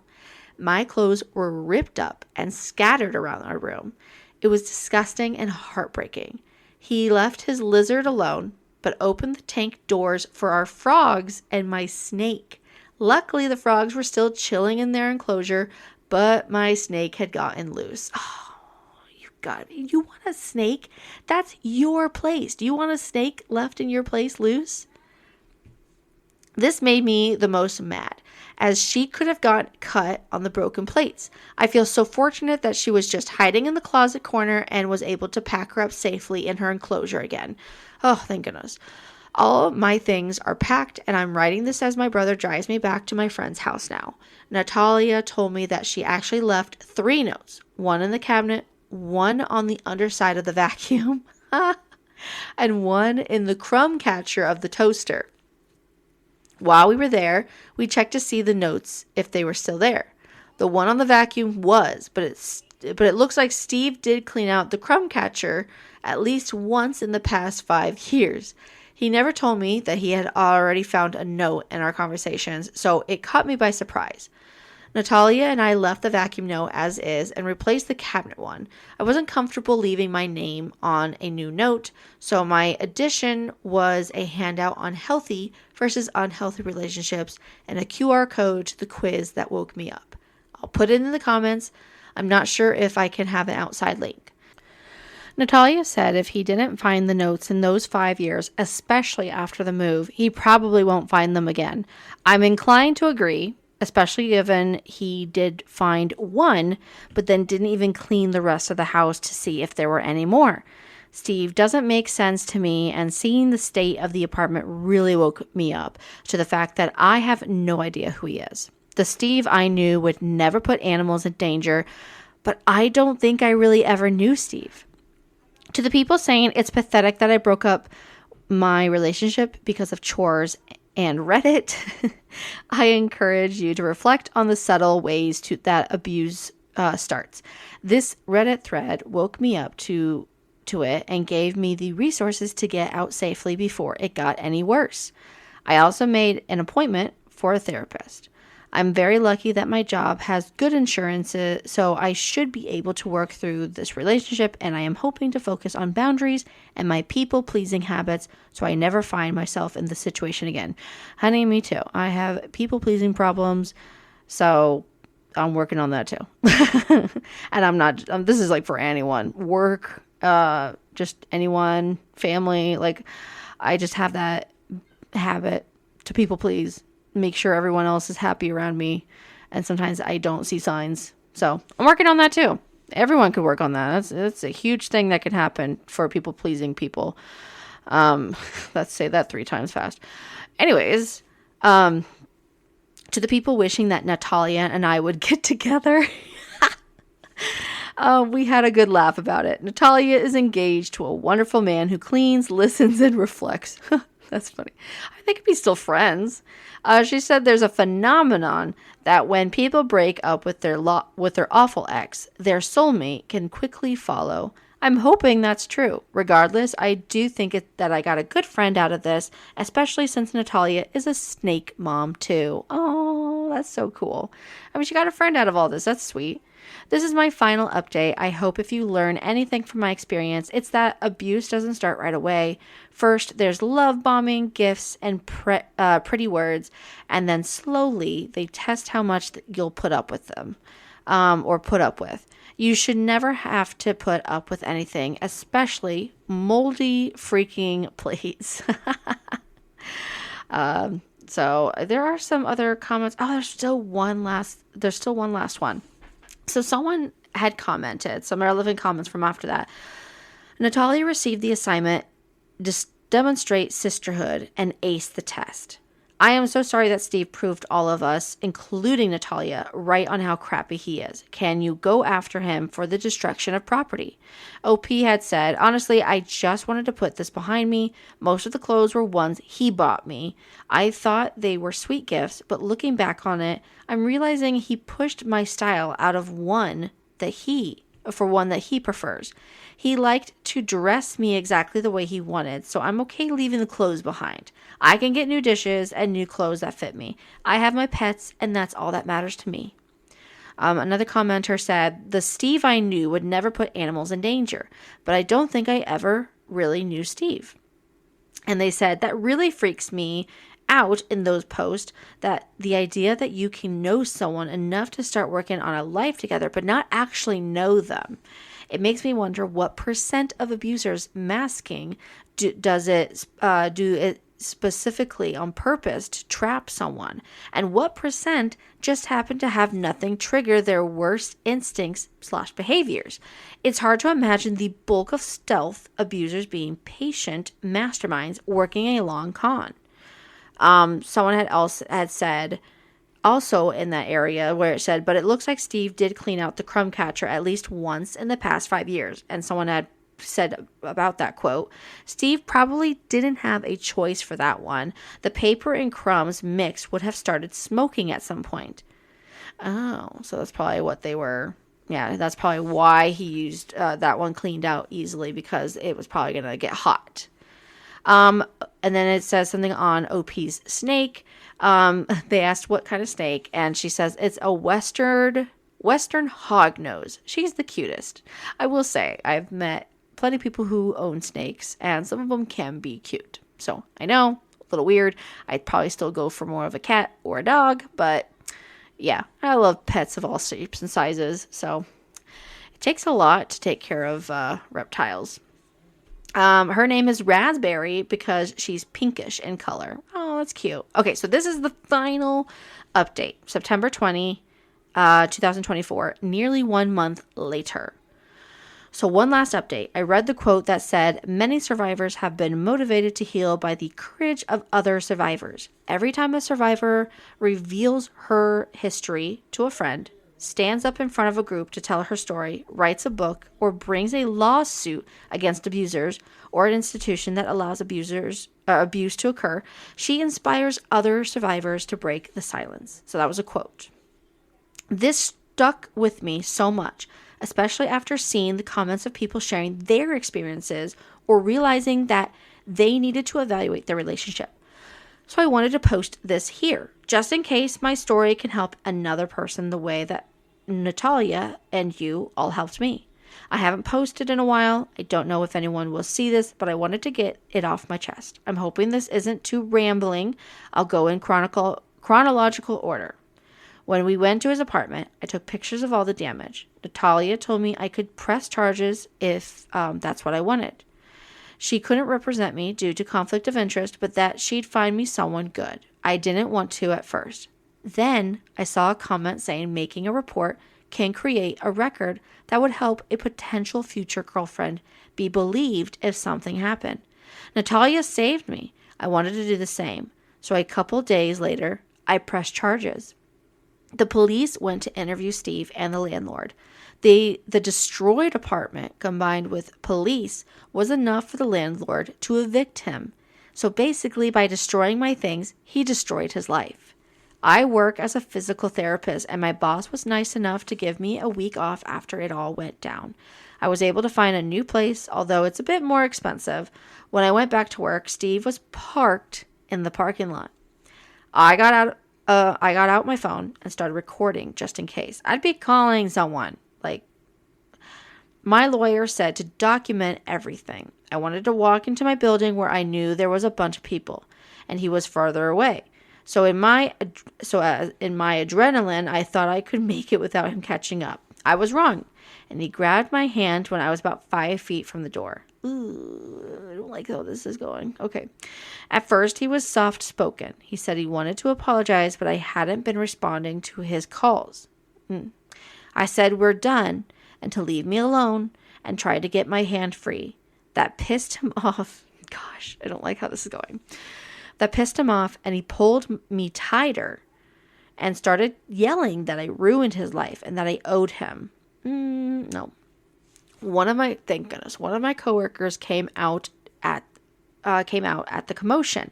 My clothes were ripped up and scattered around our room. It was disgusting and heartbreaking. He left his lizard alone, but opened the tank doors for our frogs and my snake. Luckily, the frogs were still chilling in their enclosure, but my snake had gotten loose. Oh, you want a snake? That's your place. Do you want a snake left in your place loose? This made me the most mad, as she could have got cut on the broken plates. I feel so fortunate that she was just hiding in the closet corner and was able to pack her up safely in her enclosure again. Oh, thank goodness. All of my things are packed, and I'm writing this as my brother drives me back to my friend's house now. Natalia told me that she actually left 3 notes, one in the cabinet, one on the underside of the vacuum, and one in the crumb catcher of the toaster. While we were there, we checked to see the notes if they were still there. The one on the vacuum was, but it looks like Steve did clean out the crumb catcher at least once in the past 5 years. He never told me that he had already found a note in our conversations, so it caught me by surprise. Natalia and I left the vacuum note as is and replaced the cabinet one. I wasn't comfortable leaving my name on a new note, so my addition was a handout on healthy versus unhealthy relationships and a QR code to the quiz that woke me up. I'll put it in the comments. I'm not sure if I can have an outside link. Natalia said if he didn't find the notes in those 5 years, especially after the move, he probably won't find them again. I'm inclined to agree, especially given he did find one, but then didn't even clean the rest of the house to see if there were any more. Steve doesn't make sense to me, and seeing the state of the apartment really woke me up to the fact that I have no idea who he is. The Steve I knew would never put animals in danger, but I don't think I really ever knew Steve. To the people saying it's pathetic that I broke up my relationship because of chores and Reddit, I encourage you to reflect on the subtle ways that abuse starts. This Reddit thread woke me up to it and gave me the resources to get out safely before it got any worse. I also made an appointment for a therapist. I'm very lucky that my job has good insurance, so I should be able to work through this relationship, and I am hoping to focus on boundaries and my people-pleasing habits so I never find myself in this situation again. Honey, me too. I have people-pleasing problems, so I'm working on that too. And I'm not, this is like for anyone. Work, just anyone, family, like I just have that habit to people-please. Make sure everyone else is happy around me. And sometimes I don't see signs. So I'm working on that too. Everyone could work on that. That's a huge thing that can happen for people-pleasing people. Let's say that 3 times fast. Anyways, to the people wishing that Natalia and I would get together, we had a good laugh about it. Natalia is engaged to a wonderful man who cleans, listens, and reflects. That's funny. They could be still friends. She said there's a phenomenon that when people break up with their awful ex, their soulmate can quickly follow. I'm hoping that's true. Regardless, I do think that I got a good friend out of this, especially since Natalia is a snake mom too. Oh, that's so cool. I mean, she got a friend out of all this. That's sweet. This is my final update. I hope if you learn anything from my experience, it's that abuse doesn't start right away. First, there's love bombing, gifts, and pretty words, and then slowly they test how much you'll put up with them, or put up with. You should never have to put up with anything, especially moldy freaking plates. So there are some other comments. Oh, there's still one last one. So someone had commented, some relevant comments from after that. Natalia received the assignment, demonstrate sisterhood, and ace the test. I am so sorry that Steve proved all of us, including Natalia, right on how crappy he is. Can you go after him for the destruction of property? OP had said, honestly, I just wanted to put this behind me. Most of the clothes were ones he bought me. I thought they were sweet gifts, but looking back on it, I'm realizing he pushed my style out of one that he prefers. He liked to dress me exactly the way he wanted, so I'm okay leaving the clothes behind. I can get new dishes and new clothes that fit me. I have my pets, and that's all that matters to me. Another commenter said, the Steve I knew would never put animals in danger, but I don't think I ever really knew Steve. And they said, that really freaks me out in those posts, that the idea that you can know someone enough to start working on a life together, but not actually know them. It makes me wonder what % of abusers masking do it specifically on purpose to trap someone, and what % just happen to have nothing trigger their worst instincts / behaviors. It's hard to imagine the bulk of stealth abusers being patient masterminds working a long con. Someone had said also in that area where it said, but it looks like Steve did clean out the crumb catcher at least once in the past 5 years. And someone had said about that quote, Steve probably didn't have a choice for that one. The paper and crumbs mix would have started smoking at some point. Oh, so that's probably what they were. Yeah, that's probably why he used that one cleaned out easily, because it was probably going to get hot. And then it says something on OP's snake. They asked what kind of snake, and she says it's a Western hognose. She's the cutest. I will say, I've met plenty of people who own snakes, and some of them can be cute. So I know, a little weird. I'd probably still go for more of a cat or a dog, but yeah, I love pets of all shapes and sizes. So it takes a lot to take care of reptiles. Her name is Raspberry because she's pinkish in color. Oh, that's cute. Okay, so this is the final update. September 20, 2024, nearly 1 month later. So one last update. I read the quote that said, many survivors have been motivated to heal by the courage of other survivors. Every time a survivor reveals her history to a friend, stands up in front of a group to tell her story, writes a book, or brings a lawsuit against abusers or an institution that allows abuse to occur, she inspires other survivors to break the silence. So that was a quote. This stuck with me so much, especially after seeing the comments of people sharing their experiences or realizing that they needed to evaluate their relationship. So I wanted to post this here, just in case my story can help another person the way that Natalia and you all helped me. I haven't posted in a while. I don't know if anyone will see this, but I wanted to get it off my chest. I'm hoping this isn't too rambling. I'll go in chronological order. When we went to his apartment, I took pictures of all the damage. Natalia told me I could press charges if that's what I wanted. She couldn't represent me due to conflict of interest, but that she'd find me someone good. I didn't want to at first. Then I saw a comment saying making a report can create a record that would help a potential future girlfriend be believed if something happened. Natalia saved me. I wanted to do the same. So a couple days later, I pressed charges. The police went to interview Steve and the landlord. The destroyed apartment combined with police was enough for the landlord to evict him. So basically, by destroying my things, he destroyed his life. I work as a physical therapist, and my boss was nice enough to give me a week off after it all went down. I was able to find a new place, although it's a bit more expensive. When I went back to work, Steve was parked in the parking lot. I got out my phone and started recording just in case. I'd be calling someone. My lawyer said to document everything. I wanted to walk into my building where I knew there was a bunch of people, and he was farther away. So in my adrenaline, I thought I could make it without him catching up. I was wrong, and he grabbed my hand when I was about 5 feet from the door. Ooh, I don't like how this is going. Okay. At first, he was soft-spoken. He said he wanted to apologize, but I hadn't been responding to his calls. I said we're done and to leave me alone and tried to get my hand free. That pissed him off. Gosh, I don't like how this is going. That pissed him off, and he pulled me tighter and started yelling that I ruined his life and that I owed him. No. Thank goodness, one of my coworkers came out at the commotion.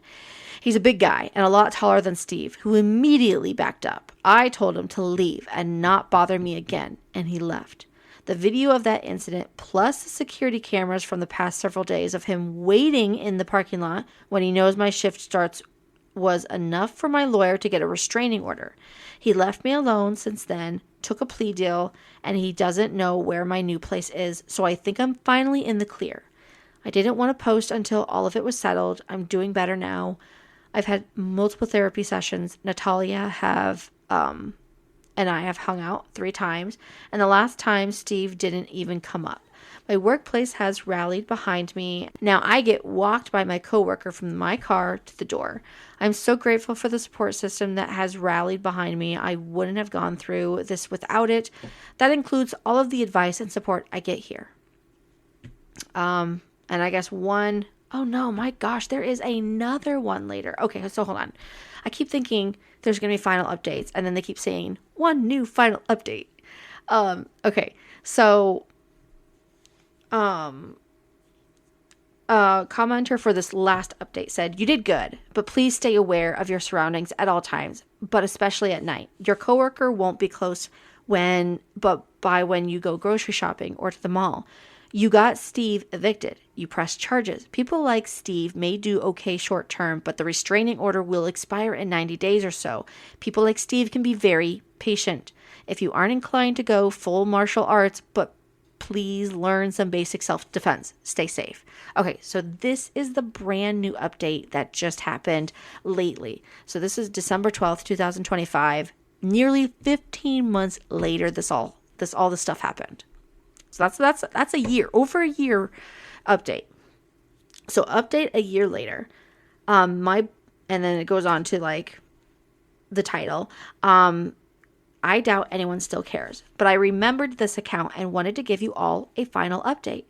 He's a big guy and a lot taller than Steve, who immediately backed up. I told him to leave and not bother me again, and he left. The video of that incident, plus the security cameras from the past several days of him waiting in the parking lot when he knows my shift starts, was enough for my lawyer to get a restraining order. He left me alone since then, took a plea deal, and he doesn't know where my new place is, so I think I'm finally in the clear. I didn't want to post until all of it was settled. I'm doing better now. I've had multiple therapy sessions. Natalia and I have hung out 3 times, and the last time Steve didn't even come up. My workplace has rallied behind me. Now I get walked by my coworker from my car to the door. I'm so grateful for the support system that has rallied behind me. I wouldn't have gone through this without it. That includes all of the advice and support I get here. And I guess oh no, my gosh, there is another one later. Okay, so hold on. I keep thinking there's going to be final updates, and then they keep saying one new final update. Okay, so commenter for this last update said, "You did good, but please stay aware of your surroundings at all times, but especially at night. Your coworker won't be close when you go grocery shopping or to the mall. You got Steve evicted. You pressed charges. People like Steve may do okay short term, but the restraining order will expire in 90 days or so. People like Steve can be very patient. If you aren't inclined to go full martial arts, but please learn some basic self-defense. Stay safe." Okay, so this is the brand new update that just happened lately. So this is December 12th, 2025. Nearly 15 months later, all this stuff happened. So that's a year, over a year update. So update a year later. And then it goes on to the title. I doubt anyone still cares, but I remembered this account and wanted to give you all a final update.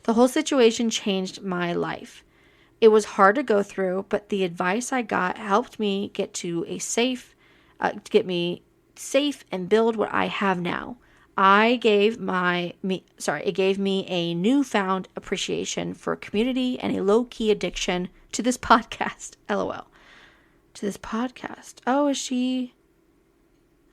The whole situation changed my life. It was hard to go through, but the advice I got helped me get me safe and build what I have now. It gave me a newfound appreciation for community and a low-key addiction to this podcast. LOL. To this podcast. Oh, is she?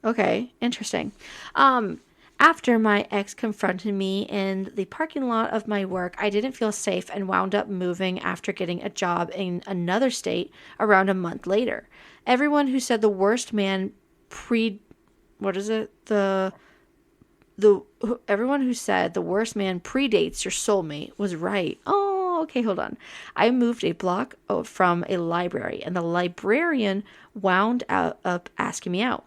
Okay, interesting. After my ex confronted me in the parking lot of my work, I didn't feel safe and wound up moving after getting a job in another state around a month later. Everyone who said the worst man everyone who said the worst man predates your soulmate was right. Oh, okay, hold on. I moved a block from a library, and the librarian wound up asking me out.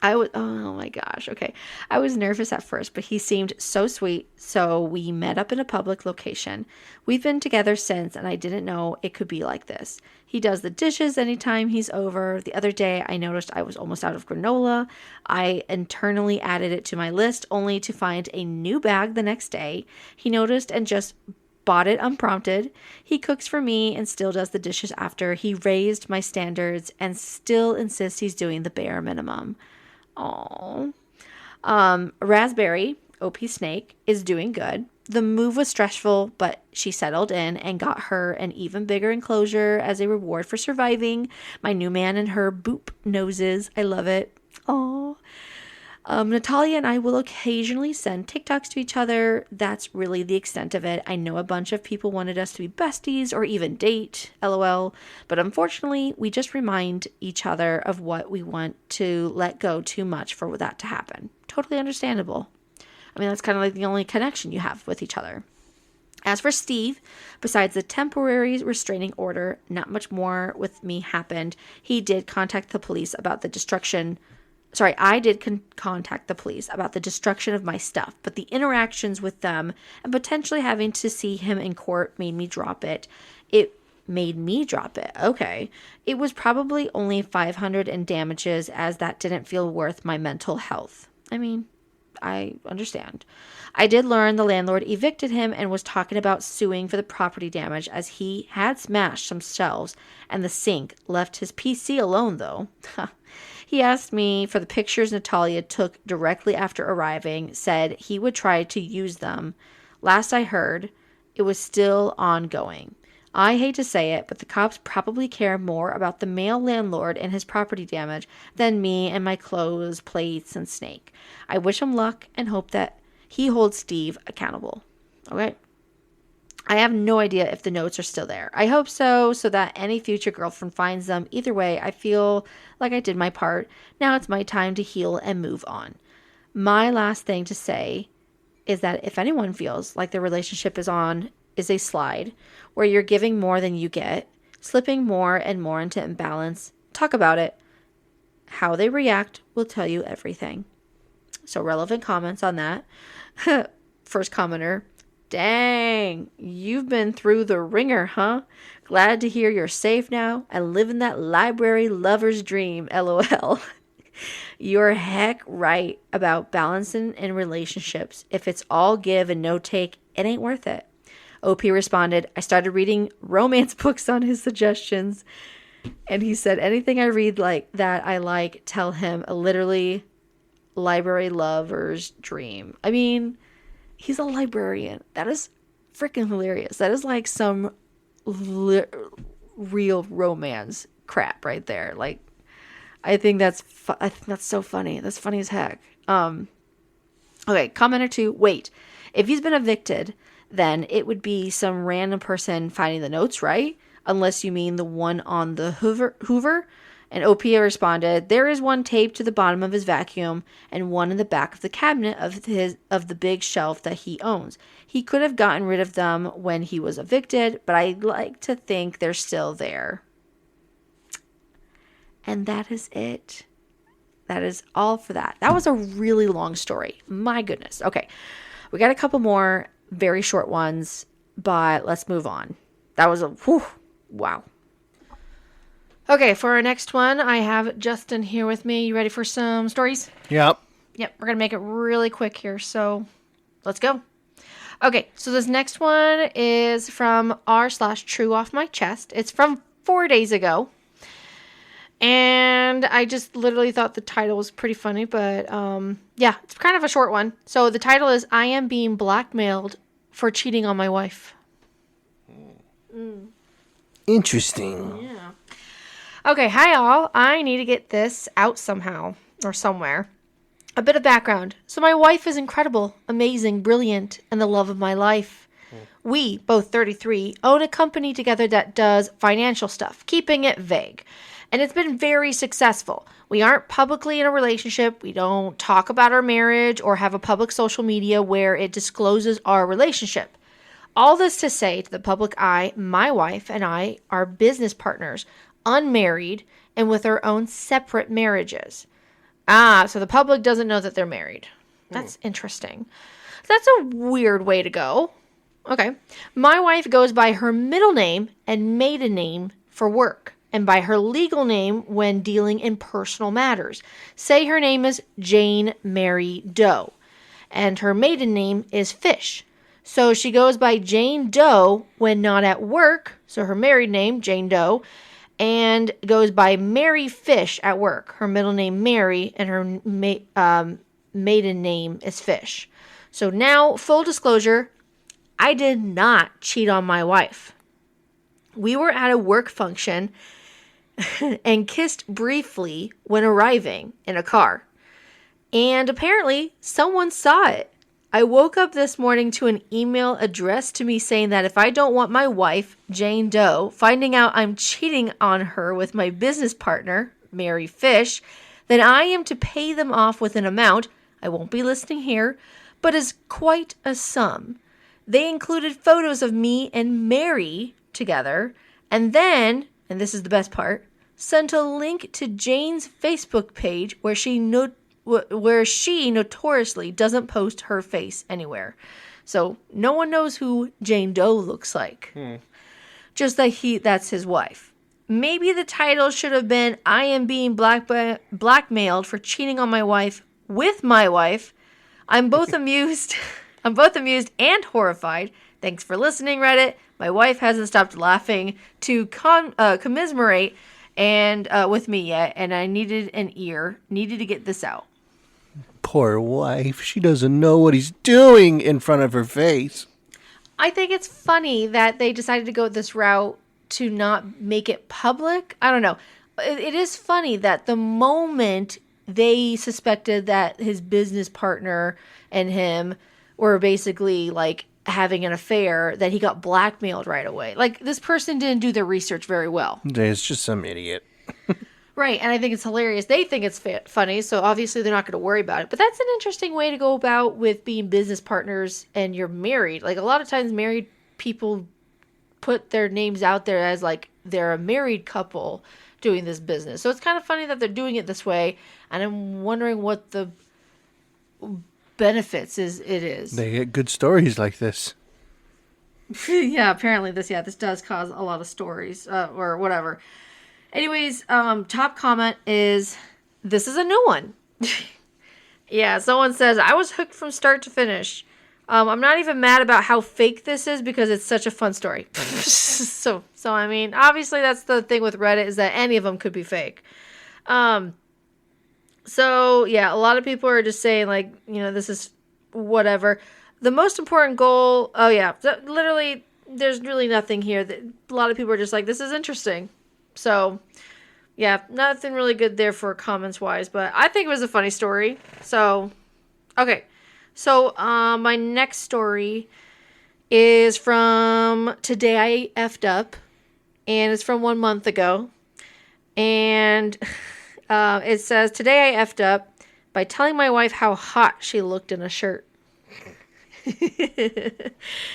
Oh my gosh, okay. I was nervous at first, but he seemed so sweet, so we met up in a public location. We've been together since, and I didn't know it could be like this. He does the dishes anytime he's over. The other day, I noticed I was almost out of granola. I internally added it to my list, only to find a new bag the next day. He noticed and just bought it unprompted. He cooks for me and still does the dishes after. He raised my standards and still insists he's doing the bare minimum. Raspberry, OP Snake, is doing good. The move was stressful, but she settled in and got her an even bigger enclosure as a reward for surviving. My new man and her boop noses. I love it. Oh. Natalia and I will occasionally send TikToks to each other. That's really the extent of it. I know a bunch of people wanted us to be besties or even date, LOL. But unfortunately, we just remind each other of what we want to let go too much for that to happen. Totally understandable. I mean, that's kind of like the only connection you have with each other. As for Steve, besides the temporary restraining order, not much more with me happened. He did contact the police about the destruction. Sorry, I did contact the police about the destruction of my stuff, but the interactions with them and potentially having to see him in court made me drop it. It made me drop it. Okay. It was probably only $500 in damages, as that didn't feel worth my mental health. I mean, I understand. I did learn the landlord evicted him and was talking about suing for the property damage, as he had smashed some shelves and the sink, left his PC alone though. He asked me for the pictures Natalia took directly after arriving, said he would try to use them. Last I heard, it was still ongoing. I hate to say it, but the cops probably care more about the male landlord and his property damage than me and my clothes, plates, and snake. I wish him luck and hope that he holds Steve accountable. Okay? I have no idea if the notes are still there. I hope so that any future girlfriend finds them. Either way, I feel like I did my part. Now it's my time to heal and move on. My last thing to say is that if anyone feels like their relationship is a slide where you're giving more than you get, slipping more and more into imbalance, talk about it. How they react will tell you everything. So relevant comments on that. First commenter, dang, you've been through the ringer, huh? Glad to hear you're safe now and living that library lover's dream, LOL. You're heck right about balancing in relationships. If it's all give and no take, it ain't worth it. OP responded, I started reading romance books on his suggestions. And he said, anything I read like that I like, tell him a literally library lover's dream. I mean, he's a librarian. That is freaking hilarious. That is like some real romance crap right there. Like, I think that's so funny. That's funny as heck. Okay, commenter 2. Wait, if he's been evicted, then it would be some random person finding the notes, right? Unless you mean the one on the Hoover. And OP responded, there is one taped to the bottom of his vacuum and one in the back of the cabinet of the big shelf that he owns. He could have gotten rid of them when he was evicted, but I like to think they're still there. And that is it. That is all for that. That was a really long story. My goodness. Okay. We got a couple more very short ones, but let's move on. That was wow. Okay, for our next one, I have Justin here with me. You ready for some stories? Yep. Yep, we're going to make it really quick here, so let's go. Okay, so this next one is from r/true off my chest. It's from 4 days ago. And I just literally thought the title was pretty funny, but yeah, it's kind of a short one. So the title is, I am being blackmailed for cheating on my wife. Interesting. Yeah. Okay, hi all. I need to get this out somehow or somewhere. A bit of background. So my wife is incredible, amazing, brilliant, and the love of my life. We, both 33, own a company together that does financial stuff, keeping it vague. And it's been very successful. We aren't publicly in a relationship. We don't talk about our marriage or have a public social media where it discloses our relationship. All this to say, to the public eye, my wife and I are business partners, unmarried, and with our own separate marriages. So the public doesn't know that they're married. That's interesting. That's a weird way to go. Okay. My wife goes by her middle name and maiden name for work, and by her legal name when dealing in personal matters. Say her name is Jane Mary Doe, and her maiden name is Fish. So she goes by Jane Doe when not at work, so her married name, Jane Doe, and goes by Mary Fish at work. Her middle name, Mary, and her maiden name is Fish. So now, full disclosure, I did not cheat on my wife. We were at a work function and kissed briefly when arriving in a car. And apparently, someone saw it. I woke up this morning to an email addressed to me saying that if I don't want my wife, Jane Doe, finding out I'm cheating on her with my business partner, Mary Fish, then I am to pay them off with an amount, I won't be listing here, but is quite a sum. They included photos of me and Mary together, and then, and this is the best part, sent a link to Jane's Facebook page where she notoriously doesn't post her face anywhere. So no one knows who Jane Doe looks like. Just that that's his wife. Maybe the title should have been, I am being blackmailed for cheating on my wife with my wife. I'm both amused and horrified. Thanks for listening, Reddit. My wife hasn't stopped laughing to commiserate and with me yet, and I needed to get this out. Poor wife. She doesn't know what he's doing in front of her face. I think it's funny that they decided to go this route to not make it public. I don't know. It is funny that the moment they suspected that his business partner and him were basically like having an affair, that he got blackmailed right away. Like, this person didn't do their research very well. It's just some idiot. Right, and I think it's hilarious. They think it's funny, so obviously they're not going to worry about it. But that's an interesting way to go about with being business partners and you're married. Like, a lot of times married people put their names out there as like they're a married couple doing this business. So it's kind of funny that they're doing it this way, and I'm wondering what the benefits it is. They get good stories like this. Yeah, apparently this does cause a lot of stories or whatever. Anyways, top comment is, this is a new one. Yeah, someone says, I was hooked from start to finish. I'm not even mad about how fake this is because it's such a fun story. So I mean, obviously that's the thing with Reddit, is that any of them could be fake. So yeah, a lot of people are just saying like, this is whatever. The most important goal, literally, there's really nothing here. A lot of people are just like, this is interesting. So, yeah, nothing really good there for comments-wise, but I think it was a funny story. So, okay. So, my next story is from Today I Effed Up, and it's from 1 month ago. And it says, Today I effed up by telling my wife how hot she looked in a shirt.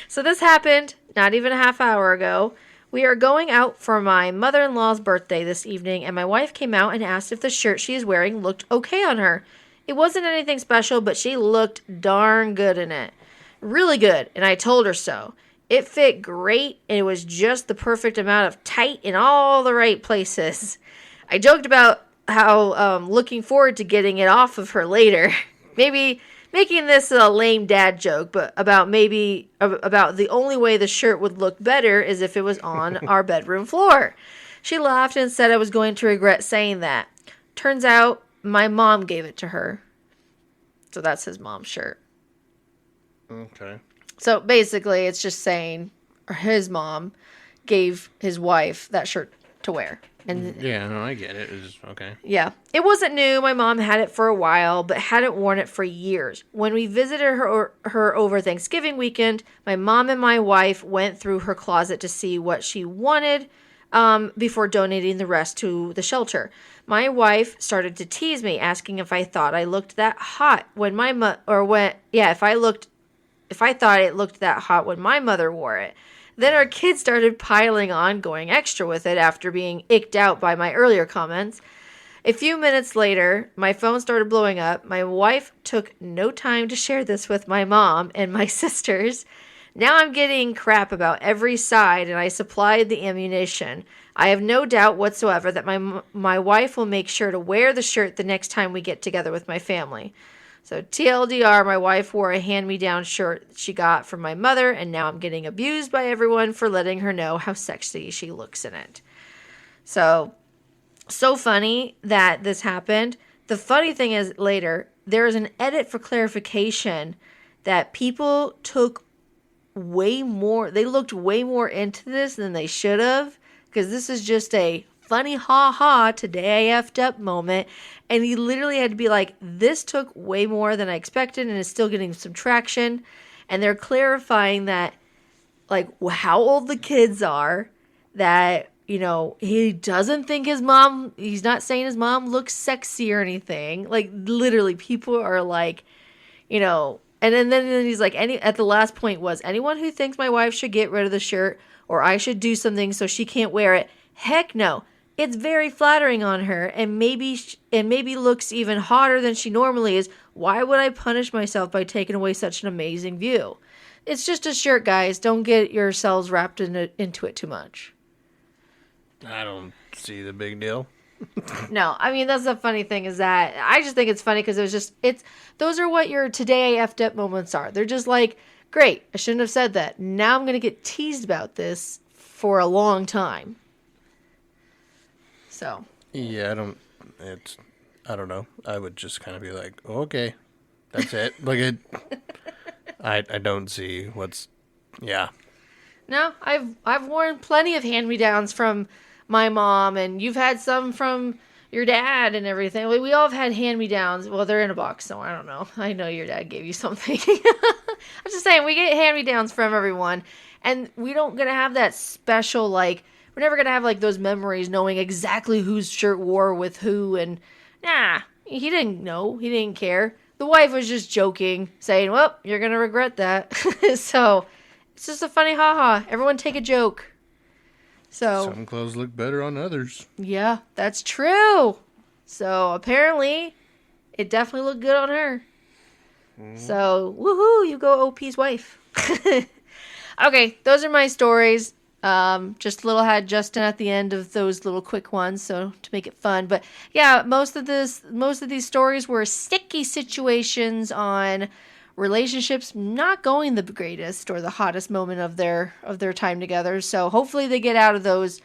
So this happened not even a half hour ago. We are going out for my mother-in-law's birthday this evening, and my wife came out and asked if the shirt she is wearing looked okay on her. It wasn't anything special, but she looked darn good in it. Really good, and I told her so. It fit great, and it was just the perfect amount of tight in all the right places. I joked about how looking forward to getting it off of her later. Maybe making this a lame dad joke, but about the only way the shirt would look better is if it was on our bedroom floor. She laughed and said I was going to regret saying that. Turns out my mom gave it to her. So that's his mom's shirt. Okay. So basically it's just saying his mom gave his wife that shirt to wear. And yeah, no, I get it. It's okay. Yeah. It wasn't new. My mom had it for a while, but hadn't worn it for years. When we visited her over Thanksgiving weekend, my mom and my wife went through her closet to see what she wanted before donating the rest to the shelter. My wife started to tease me, asking if I thought I looked that hot when if I thought it looked that hot when my mother wore it. Then our kids started piling on, going extra with it after being icked out by my earlier comments. A few minutes later, my phone started blowing up. My wife took no time to share this with my mom and my sisters. Now I'm getting crap about every side, and I supplied the ammunition. I have no doubt whatsoever that my wife will make sure to wear the shirt the next time we get together with my family. So TLDR, my wife wore a hand-me-down shirt she got from my mother, and now I'm getting abused by everyone for letting her know how sexy she looks in it. So funny that this happened. The funny thing is later, there is an edit for clarification that people took way more. They looked way more into this than they should have, because this is just a funny ha today I effed up moment. And he literally had to be like, this took way more than I expected and is still getting some traction. And they're clarifying that, like, how old the kids are, that, you know, he doesn't think his mom, he's not saying his mom looks sexy or anything. Like, literally, people are like, you know, and then he's like, at the last point was, anyone who thinks my wife should get rid of the shirt or I should do something so she can't wear it, heck no. It's very flattering on her and maybe looks even hotter than she normally is. Why would I punish myself by taking away such an amazing view? It's just a shirt, guys. Don't get yourselves wrapped into it too much. I don't see the big deal. No, I mean, that's the funny thing is that I just think it's funny because those are what your today I effed up moments are. They're just like, great, I shouldn't have said that. Now I'm going to get teased about this for a long time. So. Yeah, I don't know. I would just kind of be like, okay, that's it. Like, I don't see what's, yeah. No, I've worn plenty of hand-me-downs from my mom, and you've had some from your dad and everything. We all have had hand-me-downs. Well, they're in a box, so I don't know. I know your dad gave you something. I'm just saying, we get hand-me-downs from everyone, and we don't gonna have that special, like, we're never gonna have, like, those memories knowing exactly whose shirt wore with who, and nah, he didn't know. He didn't care. The wife was just joking, saying, well, you're gonna regret that. So, it's just a funny haha. Everyone take a joke. So some clothes look better on others. Yeah, that's true. So apparently, it definitely looked good on her. So, woohoo, you go OP's wife. Okay, those are my stories. Just a little had Justin at the end of those little quick ones, so to make it fun. But yeah, most of these stories were sticky situations on relationships not going the greatest or the hottest moment of their time together. So hopefully they get out of those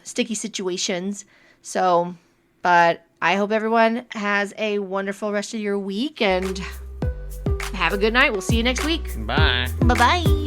sticky situations. So, but I hope everyone has a wonderful rest of your week and have a good night. We'll see you next week. Bye. Bye-bye.